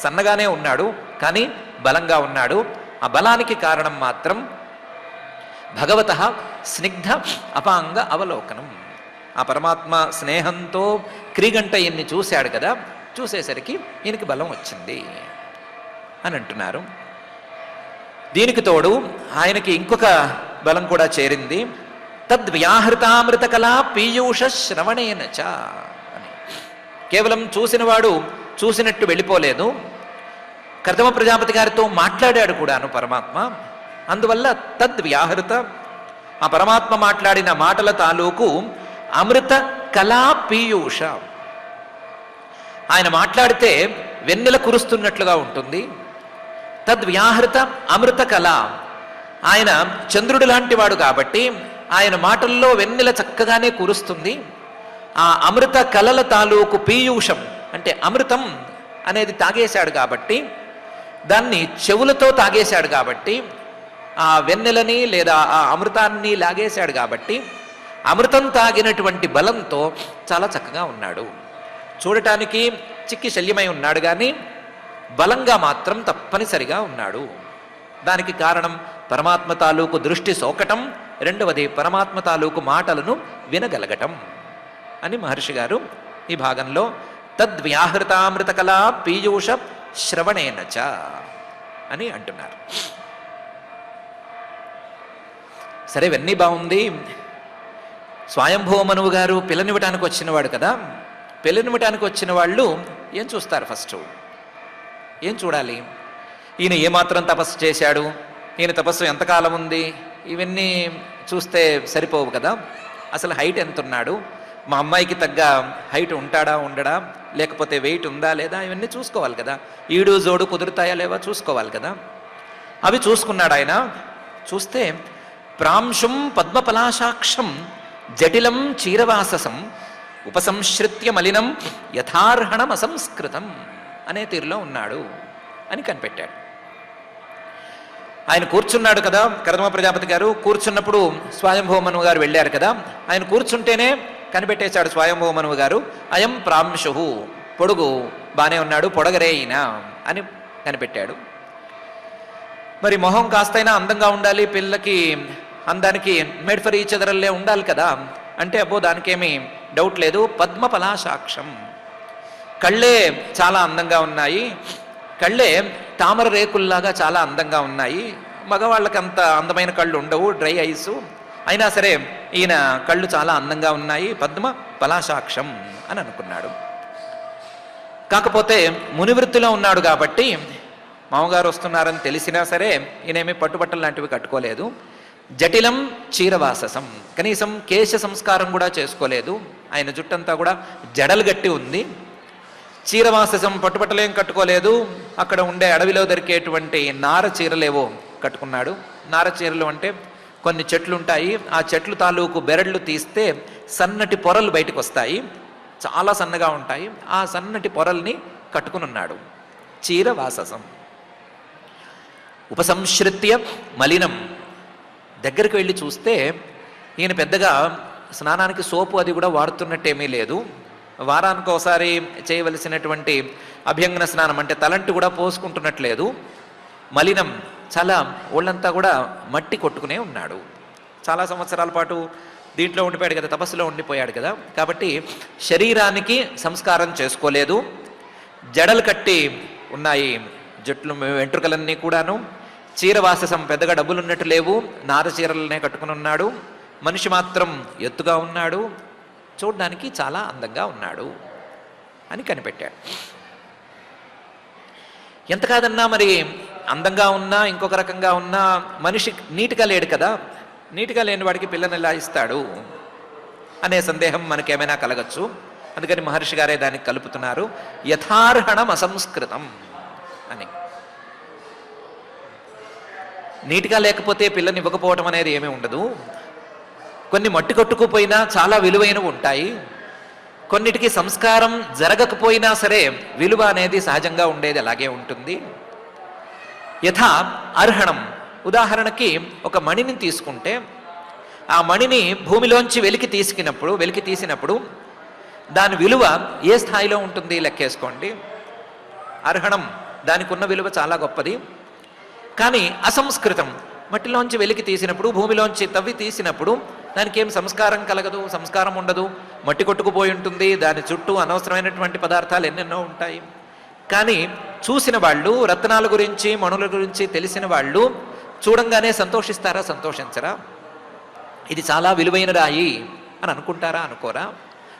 సన్నగానే ఉన్నాడు కానీ బలంగా ఉన్నాడు. ఆ బలానికి కారణం మాత్రం భగవతః స్నిగ్ధ అపాంగ అవలోకనం. ఆ పరమాత్మ స్నేహంతో క్రీగంట ఈయన్ని చూశాడు కదా, చూసేసరికి ఈయనకి బలం వచ్చింది అని అంటున్నారు. దీనికి తోడు ఆయనకి ఇంకొక బలం కూడా చేరింది. తద్వ్యాహృతామృత కళా పీయూష శ్రవణేనచ అని. కేవలం చూసినవాడు చూసినట్టు వెళ్ళిపోలేదు, కర్దమ ప్రజాపతి గారితో మాట్లాడాడు కూడాను పరమాత్మ. అందువల్ల తద్వ్యాహృత, ఆ పరమాత్మ మాట్లాడిన మాటల తాలూకు అమృత కళా పీయూష. ఆయన మాట్లాడితే వెన్నెల కురుస్తున్నట్లుగా ఉంటుంది. తద్వ్యాహృత అమృత కళ, ఆయన చంద్రుడు లాంటి వాడు కాబట్టి ఆయన మాటల్లో వెన్నెల చక్కగానే కురుస్తుంది. ఆ అమృత కళల తాలూకు పీయూషం అంటే అమృతం అనేది తాగేశాడు కాబట్టి, దాన్ని చెవులతో తాగేశాడు కాబట్టి, ఆ వెన్నెలని లేదా ఆ అమృతాన్ని లాగేశాడు కాబట్టి అమృతం తాగినటువంటి బలంతో చాలా చక్కగా ఉన్నాడు. చూడటానికి చిక్కి శల్యమై ఉన్నాడు కానీ బలంగా మాత్రం తప్పనిసరిగా ఉన్నాడు. దానికి కారణం పరమాత్మ తాలూకు దృష్టి సోకటం, రెండవది పరమాత్మ తాలూకు మాటలను వినగలగటం అని మహర్షి గారు ఈ భాగంలో తద్వ్యాహృతామృత కళా పీయూష శ్రవణేనచ అని అంటున్నారు. సరే, ఇవన్నీ బాగుంది. స్వయంభువ మనువు గారు పిల్లనివ్వటానికి వచ్చినవాడు కదా. పిల్లనివ్వటానికి వచ్చిన వాళ్ళు ఏం చూస్తారు? ఫస్ట్ ఏం చూడాలి? ఈయన ఏమాత్రం తపస్సు చేశాడు, ఈయన తపస్సు ఎంతకాలం ఉంది, ఇవన్నీ చూస్తే సరిపోవు కదా. అసలు హైట్ ఎంత ఉన్నాడు, మా అమ్మాయికి తగ్గ హైట్ ఉంటాడా ఉండడా, లేకపోతే వెయిట్ ఉందా లేదా, ఇవన్నీ చూసుకోవాలి కదా. ఈడు జోడు కుదురుతాయా లేవా చూసుకోవాలి కదా. అవి చూసుకున్నాడు ఆయన. చూస్తే ప్రాంశుం పద్మపలాశాక్షం జటిలం చీరవాససం ఉపసంశ్రిత్య మలినం యథార్హణం అసంస్కృతం అనే తీరులో ఉన్నాడు అని కనిపెట్టాడు. ఆయన కూర్చున్నాడు కదా, కర్దమ ప్రజాపతి గారు కూర్చున్నప్పుడు స్వయంభువ మనువు గారు వెళ్ళారు కదా. ఆయన కూర్చుంటేనే కనిపెట్టేశాడు స్వయంభువ మనువు గారు. అయం ప్రాంశు, పొడుగు బానే ఉన్నాడు, పొడగరే ఈయన అని కనిపెట్టాడు. మరి మొహం కాస్తైనా అందంగా ఉండాలి, పిల్లకి అందానికి మేడ్ ఫర్ ఈచ్ అదర్లే ఉండాలి కదా అంటే అబ్బో దానికేమీ డౌట్ లేదు. పద్మపలాశాక్షం, కళ్ళే చాలా అందంగా ఉన్నాయి, కళ్ళే తామర రేకుల్లాగా చాలా అందంగా ఉన్నాయి. మగవాళ్ళకి అంత అందమైన కళ్ళు ఉండవు, డ్రై ఐస్. అయినా సరే ఈయన కళ్ళు చాలా అందంగా ఉన్నాయి, పద్మ పలాశాక్షం అని అనుకున్నాడు. కాకపోతే మునివృత్తిలో ఉన్నాడు కాబట్టి మామగారు వస్తున్నారని తెలిసినా సరే ఈయనేమి పట్టుబట్టలు లాంటివి కట్టుకోలేదు. జటిలం చీరవాససం, కనీసం కేశ సంస్కారం కూడా చేసుకోలేదు. ఆయన జుట్టంతా కూడా జడలు గట్టి ఉంది. చీరవాససం, పట్టుబట్టలేం కట్టుకోలేదు. అక్కడ ఉండే అడవిలో దొరికేటువంటి నార చీరలేవో కట్టుకున్నాడు. నార చీరలు అంటే కొన్ని చెట్లు ఉంటాయి, ఆ చెట్లు తాలూకు బెరళ్ళు తీస్తే సన్నటి పొరలు బయటకు వస్తాయి, చాలా సన్నగా ఉంటాయి. ఆ సన్నటి పొరల్ని కట్టుకుని ఉన్నాడు. చీరవాససం ఉపసంశ్రిత్య మలినం. దగ్గరికి వెళ్ళి చూస్తే ఈయన పెద్దగా స్నానానికి సోపు అది కూడా వాడుతున్నట్టేమీ లేదు. వారానికి ఒకసారి చేయవలసినటువంటి అభ్యంగన స్నానం అంటే తలంటి కూడా పోసుకుంటున్నట్లేదు. మలినం, చాలా ఒళ్ళంతా కూడా మట్టి కొట్టుకునే ఉన్నాడు. చాలా సంవత్సరాల పాటు దీంట్లో ఉండిపోయాడు కదా, తపస్సులో ఉండిపోయాడు కదా, కాబట్టి శరీరానికి సంస్కారం చేసుకోలేదు. జడలు కట్టి ఉన్నాయి జట్లు, వెంట్రుకలన్నీ కూడాను. చీరవాససం, పెద్దగా డబ్బులు ఉన్నట్టు లేవు, నార చీరలనే కట్టుకుని ఉన్నాడు. మనిషి మాత్రం ఎత్తుగా ఉన్నాడు, చూడ్డానికి చాలా అందంగా ఉన్నాడు అని కనిపెట్టాడు. ఎంత కాదన్నా మరి అందంగా ఉన్నా ఇంకొక రకంగా ఉన్నా మనిషి నీట్గా లేడు కదా, నీట్గా లేని వాడికి పిల్లని ఎలా ఇస్తాడు అనే సందేహం మనకేమైనా కలగచ్చు. అందుకని మహర్షి గారే దానికి కలుపుతున్నారు, యథార్హణం అసంస్కృతం అని. నీట్గా లేకపోతే పిల్లని ఇవ్వకపోవటం అనేది ఏమీ ఉండదు. కొన్ని మట్టి కొట్టుకుపోయినా చాలా విలువైనవి ఉంటాయి. కొన్నిటికి సంస్కారం జరగకపోయినా సరే విలువ అనేది సహజంగా ఉండేది అలాగే ఉంటుంది. యథా అర్హణం, ఉదాహరణకి ఒక మణిని తీసుకుంటే ఆ మణిని భూమిలోంచి వెలికి తీసినప్పుడు దాని విలువ ఏ స్థాయిలో ఉంటుంది లెక్కేసుకోండి. అర్హణం, దానికి ఉన్న విలువ చాలా గొప్పది. కానీ అసంస్కృతం, మట్టిలోంచి వెలికి తీసినప్పుడు, భూమిలోంచి తవ్వి తీసినప్పుడు దానికి ఏం సంస్కారం కలగదు, సంస్కారం ఉండదు, మట్టి కొట్టుకుపోయి ఉంటుంది. దాని చుట్టూ అనవసరమైనటువంటి పదార్థాలు ఎన్నెన్నో ఉంటాయి. కానీ చూసిన వాళ్ళు, రత్నాల గురించి మణుల గురించి తెలిసిన వాళ్ళు చూడంగానే సంతోషిస్తారా, సంతోషించరా? ఇది చాలా విలువైన రాయి అని అనుకుంటారా, అనుకోరా?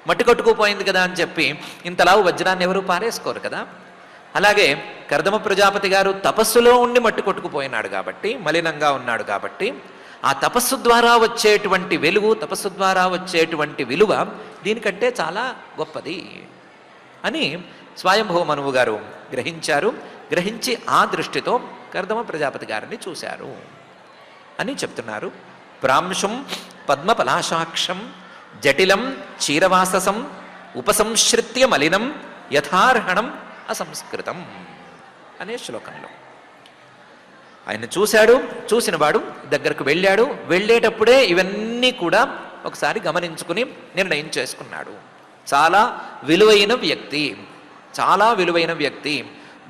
మట్టి కొట్టుకుపోయింది కదా అని చెప్పి ఇంతలా వజ్రాన్ని ఎవరు పారేసుకోరు కదా. అలాగే కర్దమ ప్రజాపతి గారు తపస్సులో ఉండి మట్టి కొట్టుకుపోయినాడు కాబట్టి, మలినంగా ఉన్నాడు కాబట్టి, ఆ తపస్సు ద్వారా వచ్చేటువంటి వెలుగు, తపస్సు ద్వారా వచ్చేటువంటి విలువ దీనికంటే చాలా గొప్పది అని స్వయంభవ మనువు గారు గ్రహించారు. గ్రహించి ఆ దృష్టితో కర్దమ ప్రజాపతి గారిని చూశారు అని చెప్తున్నారు. ప్రాంశం పద్మపలాశాక్షం జటిలం క్షీరవాససం ఉపసంశ్రిత్య మలినం యథార్హణం అసంస్కృతం అనే శ్లోకంలో ఆయన చూశాడు. చూసినవాడు దగ్గరకు వెళ్ళాడు. వెళ్ళేటప్పుడే ఇవన్నీ కూడా ఒకసారి గమనించుకుని నిర్ణయం చేసుకున్నాడు. చాలా విలువైన వ్యక్తి, చాలా విలువైన వ్యక్తి.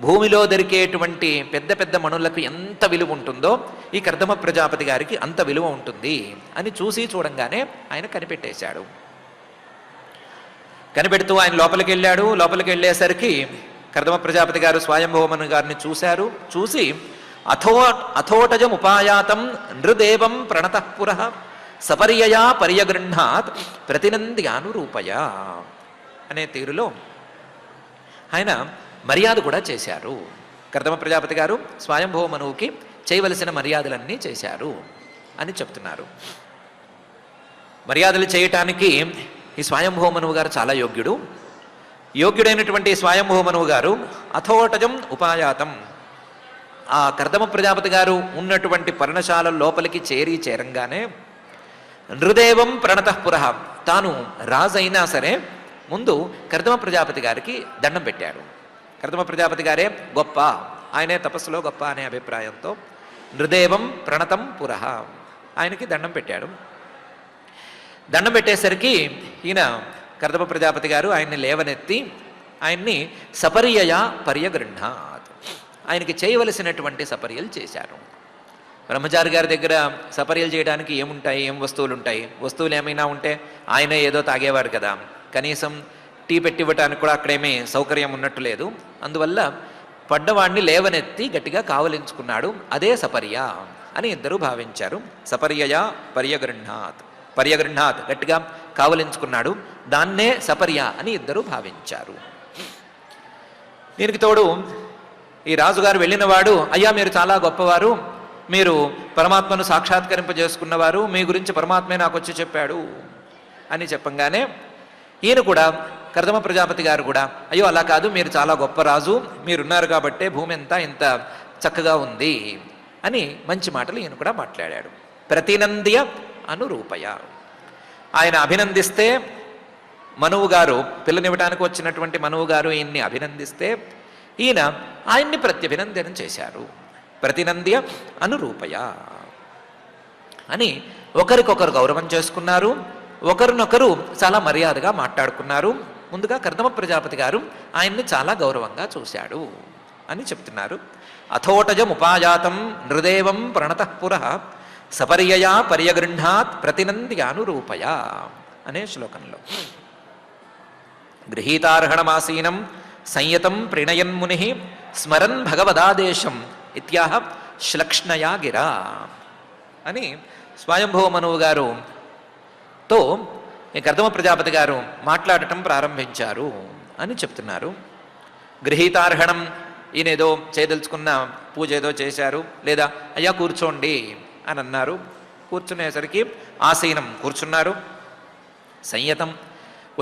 భూమిలో దొరికేటువంటి పెద్ద పెద్ద మణులకు ఎంత విలువ ఉంటుందో ఈ కర్దమ ప్రజాపతి గారికి అంత విలువ ఉంటుంది అని చూడంగానే ఆయన కనిపెట్టేశాడు. కనిపెడుతూ ఆయన లోపలికి వెళ్ళాడు. లోపలికి వెళ్ళేసరికి కర్దమ ప్రజాపతి గారు స్వయంభవమను గారిని చూశారు. చూసి అథోటజముపాయాతం నృదేవం ప్రణతఃపుర సపర్యయా పర్యగృహ్ణాత్ ప్రతినంద్యానురూపయా అనే తీరులో ఆయన మర్యాద కూడా చేశారు. కర్దమ ప్రజాపతి గారు స్వయంభవ మనువుకి చేయవలసిన మర్యాదలన్నీ చేశారు అని చెప్తున్నారు. మర్యాదలు చేయటానికి ఈ స్వయంభవ మనువు గారు చాలా యోగ్యుడైనటువంటి స్వయంభవ మనువు గారు అథోటజం ఉపాయాతం, ఆ కర్దమ ప్రజాపతి గారు ఉన్నటువంటి పర్ణశాల లోపలికి చేరంగానే నృదేవం ప్రణతఃపుర, తాను రాజు అయినా సరే ముందు కర్దమ ప్రజాపతి గారికి దండం పెట్టాడు. కర్దమ ప్రజాపతి గారే గొప్ప, ఆయనే తపస్సులో గొప్ప అనే అభిప్రాయంతో నృదేవం ప్రణతం పురః ఆయనకి దండం పెట్టాడు. దండం పెట్టేసరికి ఈయన కర్దమ ప్రజాపతి గారు ఆయన్ని లేవనెత్తి ఆయన్ని సపర్యయా పర్యగృహ్ణాత్, ఆయనకి చేయవలసినటువంటి సపర్యలు చేశారు. బ్రహ్మచారి గారి దగ్గర సపర్యలు చేయడానికి ఏముంటాయి, ఏం వస్తువులు ఉంటాయి? వస్తువులు ఏమైనా ఉంటే ఆయన ఏదో తాగేవాడు కదా, కనీసం టీ పెట్టివ్వటానికి కూడా అక్కడేమీ సౌకర్యం ఉన్నట్టు లేదు. అందువల్ల పడ్డవాడిని లేవనెత్తి గట్టిగా కావలించుకున్నాడు. అదే సపర్య అని ఇద్దరు భావించారు. సపర్యయా పర్యగృహ్ణాత్ గట్టిగా కావలించుకున్నాడు, దాన్నే సపర్య అని ఇద్దరు భావించారు. దీనికి తోడు ఈ రాజుగారు వెళ్ళినవాడు, అయ్యా మీరు చాలా గొప్పవారు, మీరు పరమాత్మను సాక్షాత్కరింపజేసుకున్నవారు, మీ గురించి పరమాత్మే నాకు వచ్చి చెప్పాడు అని చెప్పంగానే ఈయన కూడా కర్దమ ప్రజాపతి గారు కూడా, అయ్యో అలా కాదు, మీరు చాలా గొప్ప రాజు, మీరున్నారు కాబట్టే భూమి అంతా ఇంత చక్కగా ఉంది అని మంచి మాటలు ఈయన కూడా మాట్లాడాడు. ప్రతినంద్య అనురూపయ, ఆయన అభినందిస్తే మనువు గారు, పిల్లనివ్వడానికి వచ్చినటువంటి మనువు గారు ఈయన్ని అభినందిస్తే ఈయన ఆయన్ని ప్రత్యభినందనం చేశారు. ప్రతినంద్య అనురూపయ అని ఒకరికొకరు గౌరవం చేసుకున్నారు. ఒకరినొకరు చాలా మర్యాదగా మాట్లాడుకున్నారు. ముందుగా కర్దమ ప్రజాపతి గారు ఆయన్ని చాలా గౌరవంగా చూశాడు అని చెప్తున్నారు. అథోటజముపాయాతం నృదేవం ప్రణతఃపుర సపర్యయా పర్యగృహ్ణాత్ ప్రతినంద్యానురూపయ అనే శ్లోకంలో గృహీతార్హణమాసీనం సంయతం ప్రణయన్ముని స్మరన్ భగవదాదేశం ఇత్యాహ శ్లక్ష్ణయా గిరా అని స్వయంభవ మనువు గారుతో కర్దమ ప్రజాపతి గారు మాట్లాడటం ప్రారంభించారు అని చెప్తున్నారు. గృహీతార్హణం, ఈయనేదో చేయదలుచుకున్న పూజ ఏదో చేశారు, లేదా అయ్యా కూర్చోండి అని అన్నారు. కూర్చునేసరికి ఆసీనం కూర్చున్నారు. సంయతం,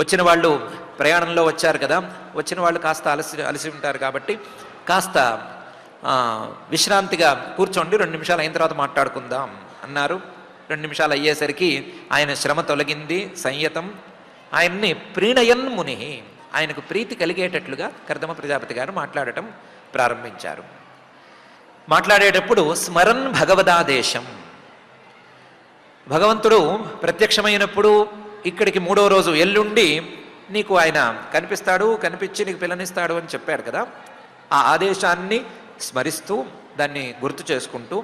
వచ్చిన వాళ్ళు ప్రయాణంలో వచ్చారు కదా, వచ్చిన వాళ్ళు కాస్త అలసి ఉంటారు కాబట్టి కాస్త విశ్రాంతిగా కూర్చోండి, 2 నిమిషాలు అయిన తర్వాత మాట్లాడుకుందాం అన్నారు. 2 నిమిషాలు అయ్యేసరికి ఆయన శ్రమ తొలగింది. సంయతం, ఆయన్ని ప్రీణయన్ ముని, ఆయనకు ప్రీతి కలిగేటట్లుగా కర్దమ ప్రజాపతి గారు మాట్లాడటం ప్రారంభించారు. మాట్లాడేటప్పుడు స్మరన్ భగవదాదేశం, భగవంతుడు ప్రత్యక్షమైనప్పుడు ఇక్కడికి 3వ రోజు ఎల్లుండి నీకు ఆయన కనిపిస్తాడు, కనిపించి నీకు పిల్లనిస్తాడు అని చెప్పారు కదా, ఆ ఆదేశాన్ని స్మరిస్తూ దాన్ని గుర్తు చేసుకుంటూ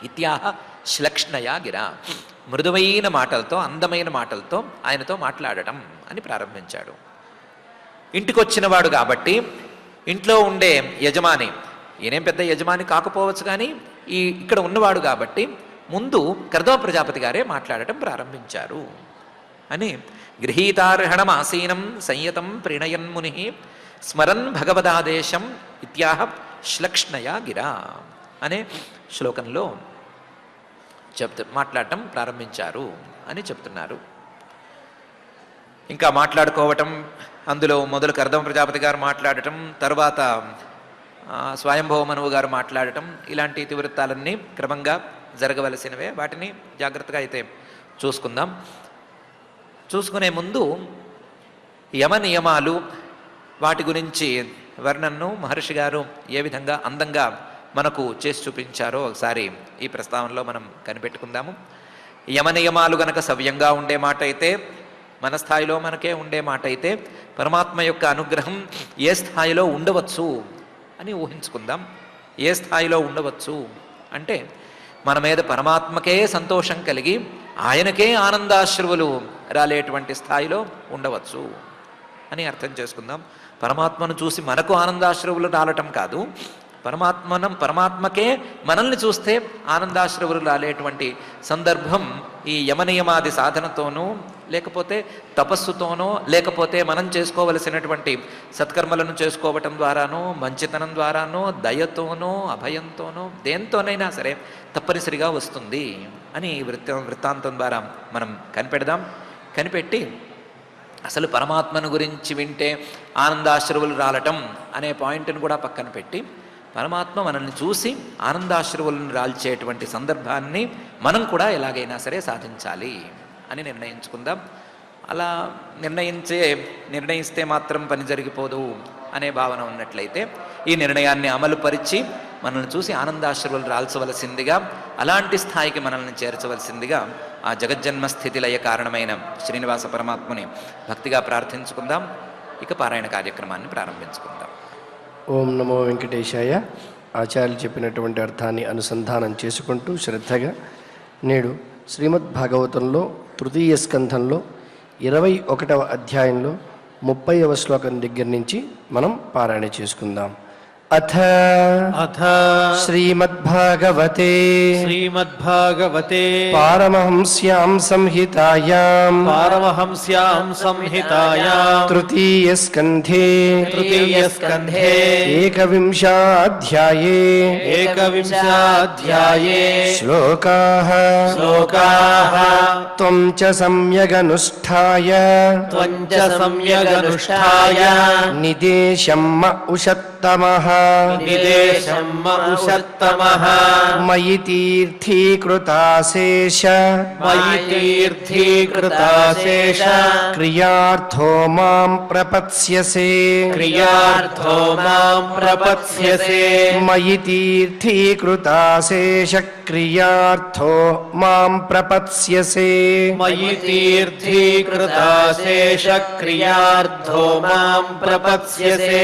ఇత్యాహ శ్లక్ష్ణయా గిరా, మృదువైన మాటలతో అందమైన మాటలతో ఆయనతో మాట్లాడటం అని ప్రారంభించాడు. ఇంటికొచ్చినవాడు కాబట్టి ఇంట్లో ఉండే యజమాని, ఈయనేం పెద్ద యజమాని కాకపోవచ్చు కానీ ఇక్కడ ఉన్నవాడు కాబట్టి ముందు కర్దమ ప్రజాపతి గారే మాట్లాడటం ప్రారంభించారు అని గృహీతార్హణం ఆసీనం సంయతం ప్రణయన్ముని స్మరన్ భగవదాదేశం ఇత్యాహ శ్లక్ష్ణయా గిరా అనే శ్లోకంలో మాట్లాడటం ప్రారంభించారు అని చెప్తున్నారు. ఇంకా మాట్లాడుకోవటం, అందులో మొదలు కర్దమ ప్రజాపతి గారు మాట్లాడటం, తర్వాత స్వయంభవ మనువు గారు మాట్లాడటం, ఇలాంటి ఇతివృత్తాలన్నీ క్రమంగా జరగవలసినవే. వాటిని జాగ్రత్తగా అయితే చూసుకుందాం. చూసుకునే ముందు యమ నియమాలు, వాటి గురించి వర్ణనను మహర్షి గారు ఏ విధంగా అందంగా మనకు చేసి చూపించారో ఒకసారి ఈ ప్రస్తావనలో మనం కనిపెట్టుకుందాము. యమ నియమాలు గనక సవ్యంగా ఉండే మాట అయితే, మన స్థాయిలో మనకే ఉండే మాట అయితే, పరమాత్మ యొక్క అనుగ్రహం ఏ స్థాయిలో ఉండవచ్చు అని ఊహించుకుందాం. ఏ స్థాయిలో ఉండవచ్చు అంటే మన మీద పరమాత్మకే సంతోషం కలిగి ఆయనకే ఆనందాశ్రువులు రాలేటువంటి స్థాయిలో ఉండవచ్చు అని అర్థం చేసుకుందాం. పరమాత్మను చూసి మనకు ఆనందాశ్రువులు రాలటం కాదు, పరమాత్మకే మనల్ని చూస్తే ఆనందాశ్రువులు రాలేటువంటి సందర్భం ఈ యమనియమాది సాధనతోనూ, లేకపోతే తపస్సుతోనో, లేకపోతే మనం చేసుకోవలసినటువంటి సత్కర్మలను చేసుకోవటం ద్వారానో, మంచితనం ద్వారానో, దయతోనో, అభయంతోనో, దేంతోనైనా సరే తప్పనిసరిగా వస్తుంది అని వృత్తాంతం ద్వారా మనం కనిపెడదాం. కనిపెట్టి అసలు పరమాత్మను గురించి వింటే ఆనందాశ్రువులు రాలటం అనే పాయింట్ని కూడా పక్కన పెట్టి, పరమాత్మ మనల్ని చూసి ఆనందాశ్రువులను రాల్చేటువంటి సందర్భాన్ని మనం కూడా ఎలాగైనా సరే సాధించాలి అని నిర్ణయించుకుందాం. అలా నిర్ణయిస్తే మాత్రం పని జరిగిపోదు అనే భావన ఉన్నట్లయితే ఈ నిర్ణయాన్ని అమలుపరిచి మనల్ని చూసి ఆనందాశ్రువులు రాల్చవలసిందిగా, అలాంటి స్థాయికి మనల్ని చేర్చవలసిందిగా ఆ జగజ్జన్మ స్థితి లయ కారణమైన శ్రీనివాస పరమాత్మని భక్తిగా ప్రార్థించుకుందాం. ఇక పారాయణ కార్యక్రమాన్ని ప్రారంభించుకుందాం. ఓం నమో వెంకటేశాయ. ఆచార్యులు చెప్పినటువంటి అర్థాన్ని అనుసంధానం చేసుకుంటూ శ్రద్ధగా నేడు శ్రీమద్భాగవతంలో తృతీయ స్కంధంలో 21వ అధ్యాయంలో 30వ శ్లోకం దగ్గర నుంచి మనం పారాయణ చేసుకుందాం. అథ శ్రీమద్భాగవతే పారమహంస్యాం సంహితాయాం తృతీయ స్కంధే ఏకవింశాధ్యాయే శ్లోకాః త్వం చ సమ్యగనుష్ఠాయ నిదేశం ఉషత్ ఉషత్తమః నిదేశం ఉషత్తమః మయి తీర్థీకృతాశేష మయి తీర్థీకృతాశేష క్రియార్థో మాం ప్రపత్స్యసే క్రియార్థో మాం ప్రపత్స్యసే మయి తీర్థీకృతాశేష క్రియార్థో మాం ప్రపత్స్యసే మయి తీర్థీకృతాశేష క్రియార్థో మాం ప్రపత్స్యసే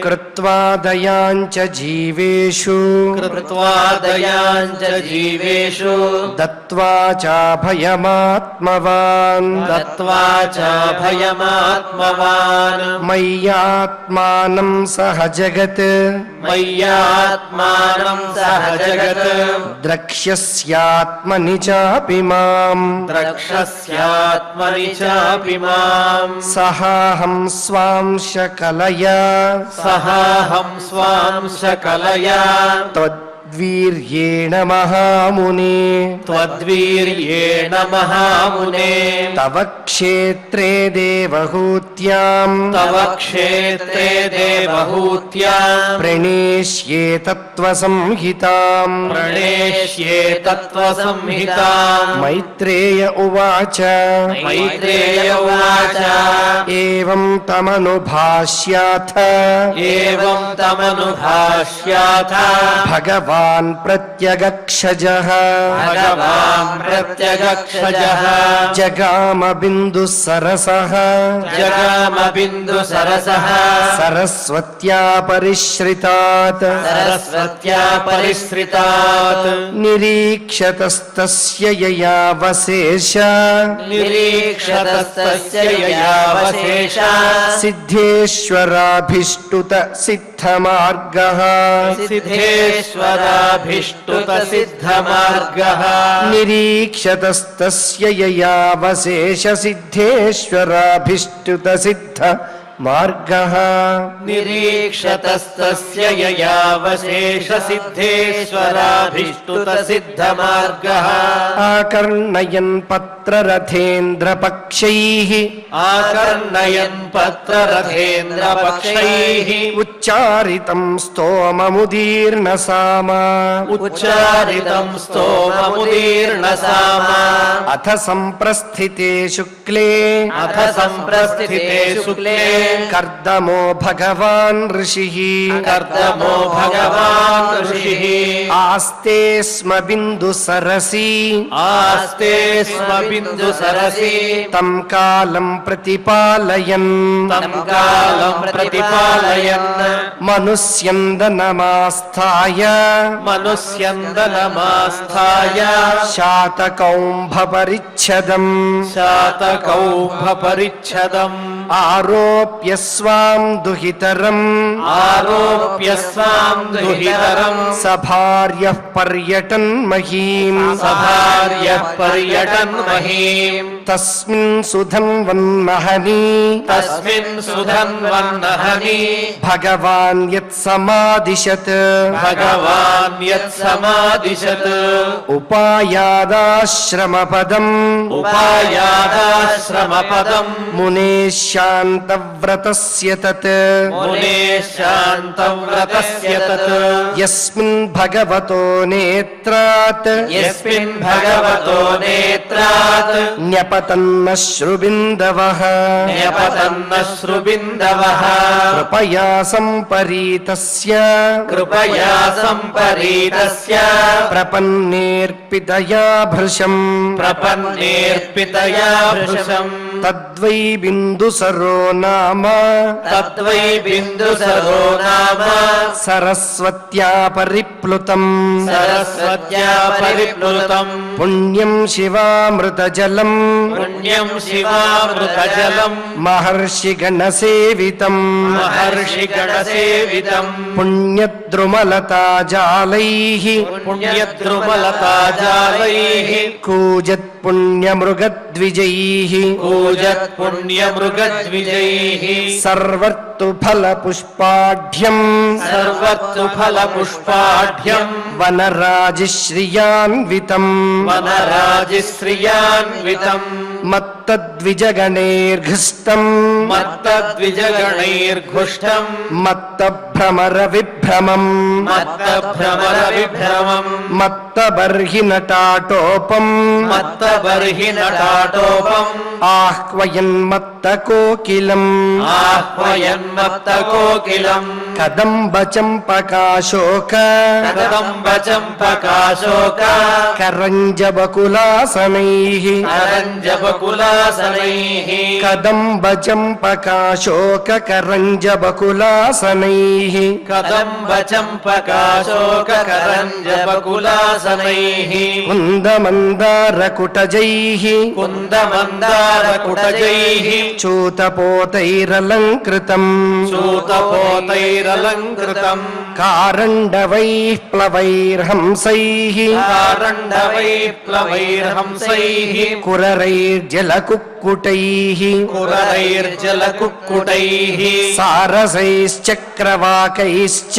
కృత్వా దయాంచ జీవేషు కృత్వా దయాంచ జీవేషు దత్వా చాభయమాత్మవాన్ దత్వా చ భయమాత్మవాన్ మయ్యాత్మానం సహ జగత్ మయ్యాత్మానం సహ జగత్ ద్రక్ష్యస్యాత్మని చాపి మాం ద్రక్షస్యాత్మని చాపి మాం సహాహం స్వాంశ కలయా సహాహం స్వాంశ కలయా త్వద్వీర్యేణ మహామునే త్వద్వీర్యేణ మహామునే తవ క్షేత్రే దేవహూత్యాం తవ క్షేత్రే దేవహూత్యాం ప్రణేష్యే తత్వసంహితాం ప్రణేష్యే తత్వసంహితాం మైత్రేయ ఉవాచ మైత్రేయ ఉవాచ ఏవం తమనుభాష్యాథ ఏవం తమనుభాష్యాథ భగవాన్ ప్రత్యగక్షజః భగవాన్ ప్రత్యగక్షజః జగామ బిందు సరసః జగామ బిందు సరసః సరస్వత్యా పరిశ్రితాత్ సరస్వత్యా పరిశ్రితాత్ నిరీక్షతస్తస్య యయావశేష నిరీక్షతస్తస్య యయావశేష సిద్ధేశ్వరాభిష్టుత సిద్ధమార్గః సిద్ధేశ్వరాభిష్టుత సిద్ధమార్గః నిరీక్షతస్తస్య యయావశేష సిద్ధేశ్వరాభిష్టుత సిద్ధ మార్గః నిరీక్షతస్తస్య యయావశేష సిద్ధేశ్వరాభిష్టుత సిద్ధమార్గః ఆకర్ణయన్ పత్రరథేంద్రపక్షైః ఆకర్ణయన్ పత్రరథేంద్రపక్షైః ఉచ్చారితం స్తోమముదీర్ణసామా ఉచ్చారితం స్తోమముదీర్ణసామా అథ సంప్రస్థితే శుక్లే అథ సంప్రస్థితే శుక్లే కర్దమో భగవాన్ ఋషిః కర్దమో భగవాన్ ఋషిః ఆస్తే స్మ బిందు సరసి ఆస్తే స్మ బిందు సరసి తం కాలం ప్రతిపాలయన్ తం కాలం ప్రతిపాలయన్ మనుస్యందనమాస్థాయ మనుస్యందనమాస్థాయ శాతకౌంభ పరిచ్ఛదం శాతకౌంభ పరిచ్ఛదం ఆరోప్య స్వాం దుహితరం ఆరోప్య స్వాం దుహితరం సభార్యః పర్యటన్ మహీం సభార్యః పర్యటన్ మహీం తస్మిన్ సుధన్వన్మహనీ తస్మిన్ సుధన్వన్నహని భగవాన్ యత్ సమాదిశత్ భగవాన్ యత్ సమాదిశత్ ఉపాయాదాశ్రమపదం ఉపాయాదాశ్రమపదం మునే శాంతవ్రతస్య తత్ మునే శాంతవ్రతస్య తత్ యస్మిన్ భగవతో నేత్రాత్ యస్మిన్ భగవతో నేత్రాత్ న్యపతన్నశ్రుబిందవః న్యపతన్నశ్రుబిందవః కృపయా సంపరీతస్య కృపయా సంపరీతస్య ప్రపన్నేర్పితయా భృశం ప్రపన్నేర్పితయా భృశం తద్వై బిందుసరో నామ తద్వై బిందుసరో నామ సరస్వత్యా పరిప్లుతం సరస్వత్యా పరిప్లుతం పుణ్యం శివామృతజలం పుణ్యం శివామృతజలం మహర్షిగణసేవితం మహర్షిగణసేవితం పుణ్యద్రుమలతాజాలైః పుణ్యద్రుమలతాజాలైః కూజత్ పుణ్యమృగద్విజైః కూజత్ పుణ్యమృగద్విజైః సర్వర్తు ఫలపుష్పాఢ్యం సర్వత్తు ఫలపుష్పాఢ్యం వనరాజశ్రియాన్వితం వనరాజశ్రియాన్వితం మత్త మత్తద్విజగణైర్ఘృష్టం మత్తద్విజగణైర్ఘుష్టం మత్తభ్రమరవిభ్రమం మత్తభ్రమరవిభ్రమం మత్తబర్హినటాటోపం మత్తబర్హినటాటోపం ఆహ్వయన్మత్తకోకిలం ఆహ్వయన్మత్తకోకిలం కదంబచంపకాశోక కదంబచంపకాశోక కరంజబకులాసనైః కరంజబకులాసనైః కదంబచంపకాశోక కరంజబకులాసనైః కదంబచంపకాశోక కరంజబకులాసనైః కుందమందారకుటజైః కుందమందారకుటజైః చూతపోతైరలంకృతం చూతపోతైరలంకృతం కారండవైః ప్లవైర్హంసైః కారండవైప్లవైర్హంసైః కురరైర్జలకుక్కుటైః కురరైర్జలకుక్కుటైః సారసైశ్చక్రవాకైశ్చ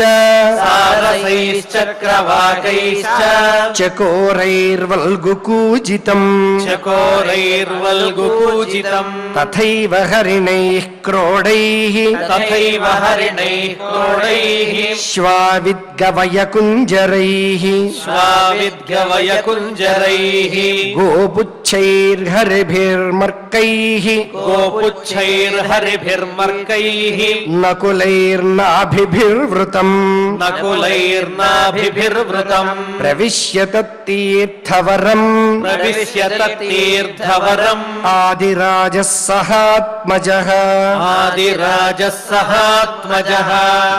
సారసైశ్చక్రవాకైశ్చ చకోరైర్వల్గుకూజితం చకోరైర్వల్గుకూజితం తథైవ హరిణైః క్రోడైః తథైవ హరిణైః క్రోడైః శ్వావిద్గవయకుంజరైః స్వావిద్గవయకుంజరైః గోపుచ్చైర్హరిభిర్మర్కైః గోపుచ్చైర్హరిభిర్మర్కైః నకులైర్నాభిభిర్వృతం నకులైర్నాభిభిర్వృతం ప్రవిశ్యత తీర్థవరం ప్రవిశ్యత తీర్థవరం ఆదిరాజः సహాత్మజः ఆదిరాజः సహాత్మజः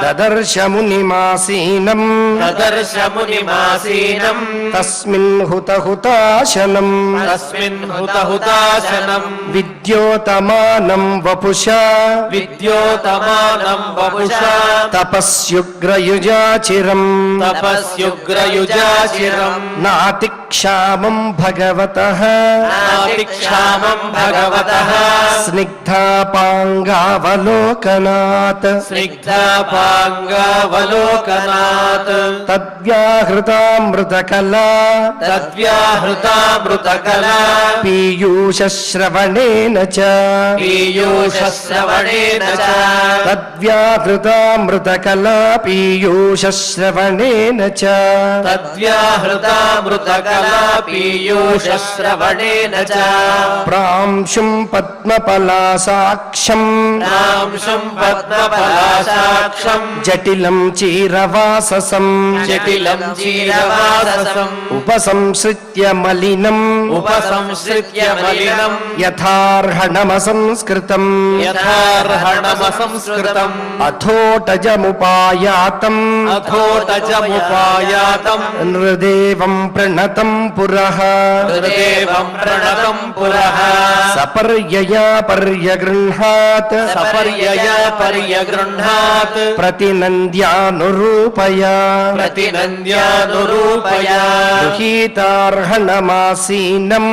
దదర్శ మునిమాసీనం దదర్శ మునిమాసీనం తస్మిన్ హుతహుతాశనం తస్మిన్ హుతహుతాశనం విద్యోతమానం వపుషా విద్యోతమానం వపుషా తపస్యుగ్రయుజాచిరం తపస్యుగ్రయుజాచిరం నాతిక్షామం భగవతః నాతిక్షామం భగవతః స్నిగ్ధాపాంగావలోకనాత్ స్నిగ్ధాపాంగావలోకనాత్ తద్వ్యాహృతామృతకలా తద్వ్యాహృతామృతకలా పీయూషశ్రవణేన చ పీయూషశ్రవణేన చ తద్వ్యాహృతామృతకలా పీయూషశ్రవణేన చ తద్వ్యాహృతామృతకలా పీయూషశ్రవణేన చ ప్రాంశుం పద్మపలాసాక్షం నాంశం పద్మపలాసాక్షం జటిలం చీరవాససం జటిలం చీరవాససం ఉపసంసృత్య మలినం ఉపసంశ్రిత్య మలినం యథార్హణమసంస్కృతం యథార్హణమసంస్కృతం అథోటజముపాయాతం అథోటజముపాయాతం నృదేవం ప్రణతం పురః హృదేవం ప్రణతం పురః సపర్యయా పర్యగృహాత్ సపర్యయా పర్యగృహ్ణాత్ ప్రతినంద్యానురూపయా ప్రతినంద్యానురూపయా గృహీతార్హణమాసీనం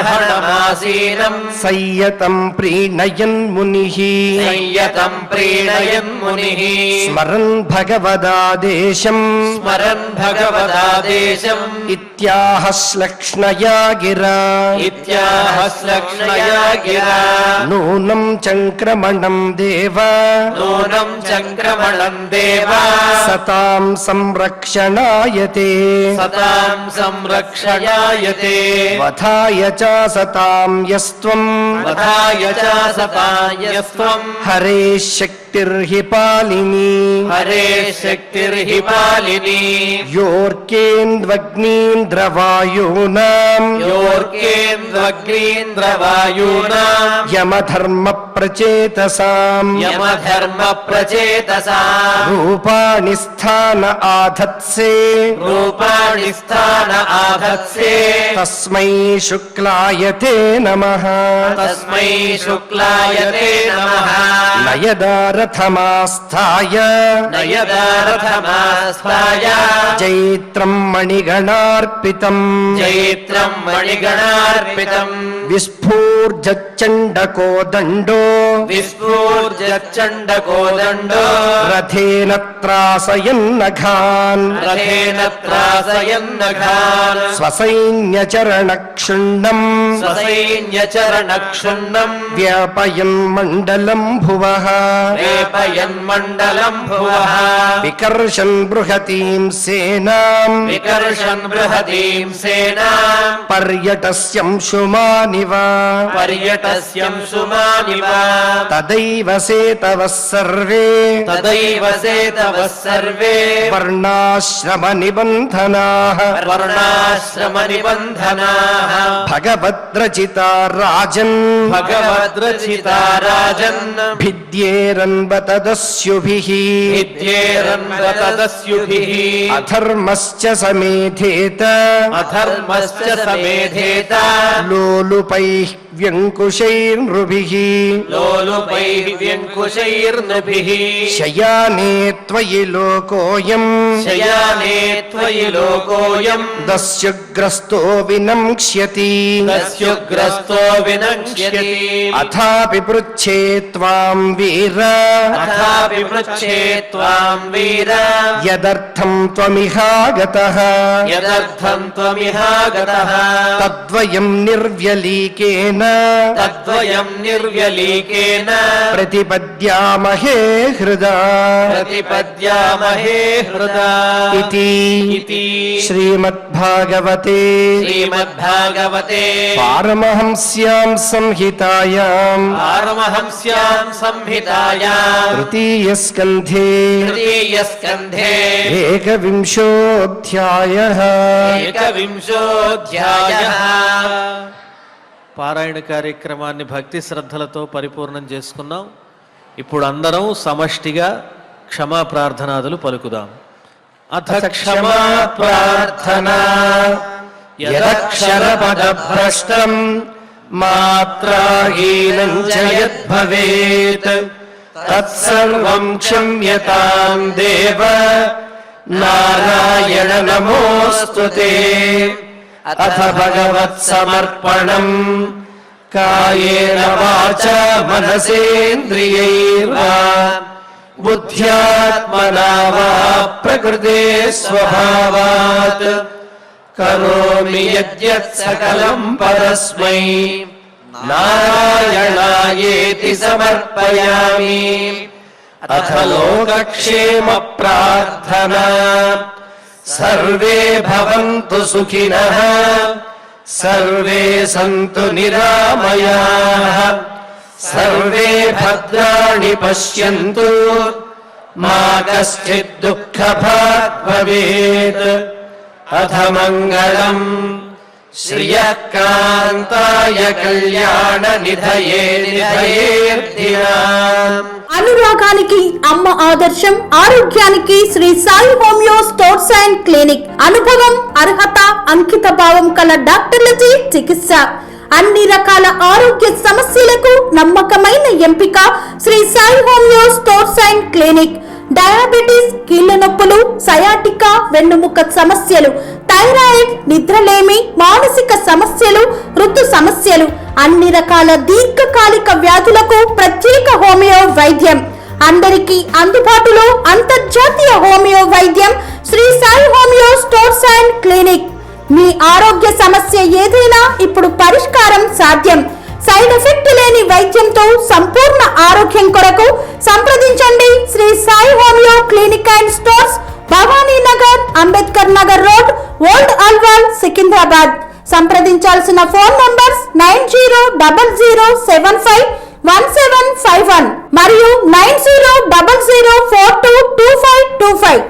గృహీతార్హణమాసీనం సంయతం ప్రీణయన్ మునిః సంయతం ప్రీణయన్ మునిః స్మరన్ భగవదాదేశం స్మరన్ భగవదాదేశం ఇత్యాహ శ్లక్ష్ణయా గిరా ఇత్యాహశ్లక్ష్ణయా గిరా నూనం చంక్రమణం దేవ నూనం చంక్రమణం దేవ సతాం సంరక్షణాయతే సతాం సంరక్షయాయతే వధాయ చ సతాం యస్త్వం వధాయ చ సతాయస్త్వం హరే శక్తిర్హి పాలిని హరే శక్తిర్హి పాలిని యోర్కేంద్వగ్నీంద్రవాయూనాం యోర్కేంద్రగ్రీంద్రవాయూనాం యమధర్మ ప్రచేతసాం యమధర్మ ప్రచేతసా రూపాణి స్థాన ఆధత్సే రూపాణి స్థాన ఆధత్సే తస్మై శుక్లాయతే నమః తస్మై శుక్లాయతే నమః నయదారథమాస్థాయ నయదారథమాస్థాయ జైత్రం మణిగణార్పితం చైత్రం మణిగణార్పితం విస్ఫూర్జచ్చండకోదండో విస్ఫూర్జచ్చండకోదండో రథేన త్రాసయన్నఘాన్ రథేన త్రాసయన్నఘాన్ స్వసైన్యచరణక్షుండం స్వసైన్యచరణక్షుణ్ణం వ్యాపయన్ మండలం భువః వేపయన్మండలం భువః వికర్షన్ బృహతీం సేనాం వికర్షన్ బృహతీం సేనాం పర్యటస్యంశుమానివ పర్యటస్యంశుమానివ తదైవ సేతవః సర్వే తదైవ సేతవః సర్వే వర్ణాశ్రమ నిబంధనాః వర్ణాశ్రమ నిబంధనాః భగవద్రచితా రాజన్ భగవద్రచితా రాజన్ భిద్యేరన్ బతదస్యుభిః విద్యేరన్వతదస్యుభిః అధర్మశ్చ సమేధేత అధర్మశ్చ సమేధేత లోలుపైః వ్యంకుశైర్నృభిః లోలుపైః వ్యంకుశైర్నభిః శయానే త్వయి లోకోऽయం శయానే త్వయి లోకోऽయం దస్యుగ్రస్తో వినంక్ష్యతి దస్యుగ్రస్తో వినంక్ష్యతి అథాపి పృచ్ఛే త్వాం వీర అథాపి పృచ్ఛే త్వాం వీర యదర్థం త్వమిహాగతః యదర్థం త్వమిహాగతః తద్వయం నిర్వ్యలీకేన తద్వయం నిర్వ్యలీకేన ప్రతిపద్యామహే హృదా ప్రతిపద్యామహే హృదా ఇతి ఇతి శ్రీమద్భాగవతే శ్రీమద్భాగవతే పారమహంస్యాం సంహితాయాం పారమహంస్యాం సంహితాయాం తృతీయస్కంధే తృతీయస్కంధే ఏకవింశోऽధ్యాయः ఏకవింశోऽధ్యాయः. పారాయణ కార్యక్రమాన్ని భక్తి శ్రద్ధలతో పరిపూర్ణం చేసుకున్నాం. ఇప్పుడు అందరం సమష్టిగా క్షమా ప్రార్థనాదులు పలుకుదాం. అథ క్షమా ప్రార్థనా యదక్షరపదభ్రష్టం మాత్రాహీనం చ యద్భవేత్ తత్సర్వం క్షమ్యతాం దేవ నారాయణ నమోऽస్తుతే. అథ భగవత్సమర్పణం కాయేన వాచా మనసేంద్రియైర్వా బుద్ధ్యాత్మనా వా ప్రకృతే స్వభావాత్ కరోమి యద్యత్ సకలం పరస్మై నారాయణాయేతి సమర్పయామి. అథ లోకక్షేమ ప్రార్థనా సర్వే భవంతు సుఖినః సర్వే సంతు నిరామయాః సర్వే భద్రాణి పశ్యంతు మా కశ్చిద్ దుఃఖభాగ్ భవేత్. అథ మంగళం శ్రియః కాంతాయ కళ్యాణ నిధయే నిధయేర్ధినాం. అనురాగానికి అమ్మ ఆదర్శం, ఆరోగ్యానికి Shri Sai homeo stores and clinic. అనుభవం, అర్హత, అంకిత భావం కల డాక్టర్లచే చికిత్స. అన్ని రకాల ఆరోగ్య సమస్యలకు నమ్మకమైన ఎంపిక Shri Sai homeo stores and clinic. Diabetes, కీళ్ల నొప్పులు, సయాటికా, వెన్నుముక సమస్యలు, థైరాయిడ్, నిద్రలేమి, మానసిక సమస్యలు, ఋతు సమస్యలు, అన్ని రకాల దీర్ఘకాలిక వ్యాధులకు ప్రత్యేక హోమియో వైద్యం. అందరికీ అందుబాటులో అంతర్జాతీయ హోమియో వైద్యం Shri Sai homeo stores and clinic. మీ ఆరోగ్య సమస్య ఏదైనా ఇప్పుడు పరిష్కారం సాధ్యం. సైడ్ ఎఫెక్ట్ లేని వైద్యంతో సంపూర్ణ ఆరోగ్యం కొరకు సంప్రదించండి Shri Sai homeo clinic and stores, Bhavani Nagar, Ambedkar Nagar Road, Old Alwal, Secunderabad. సంప్రదించాల్సిన ఫోన్ నంబర్స్ 9000751751 మరియు 9000422525.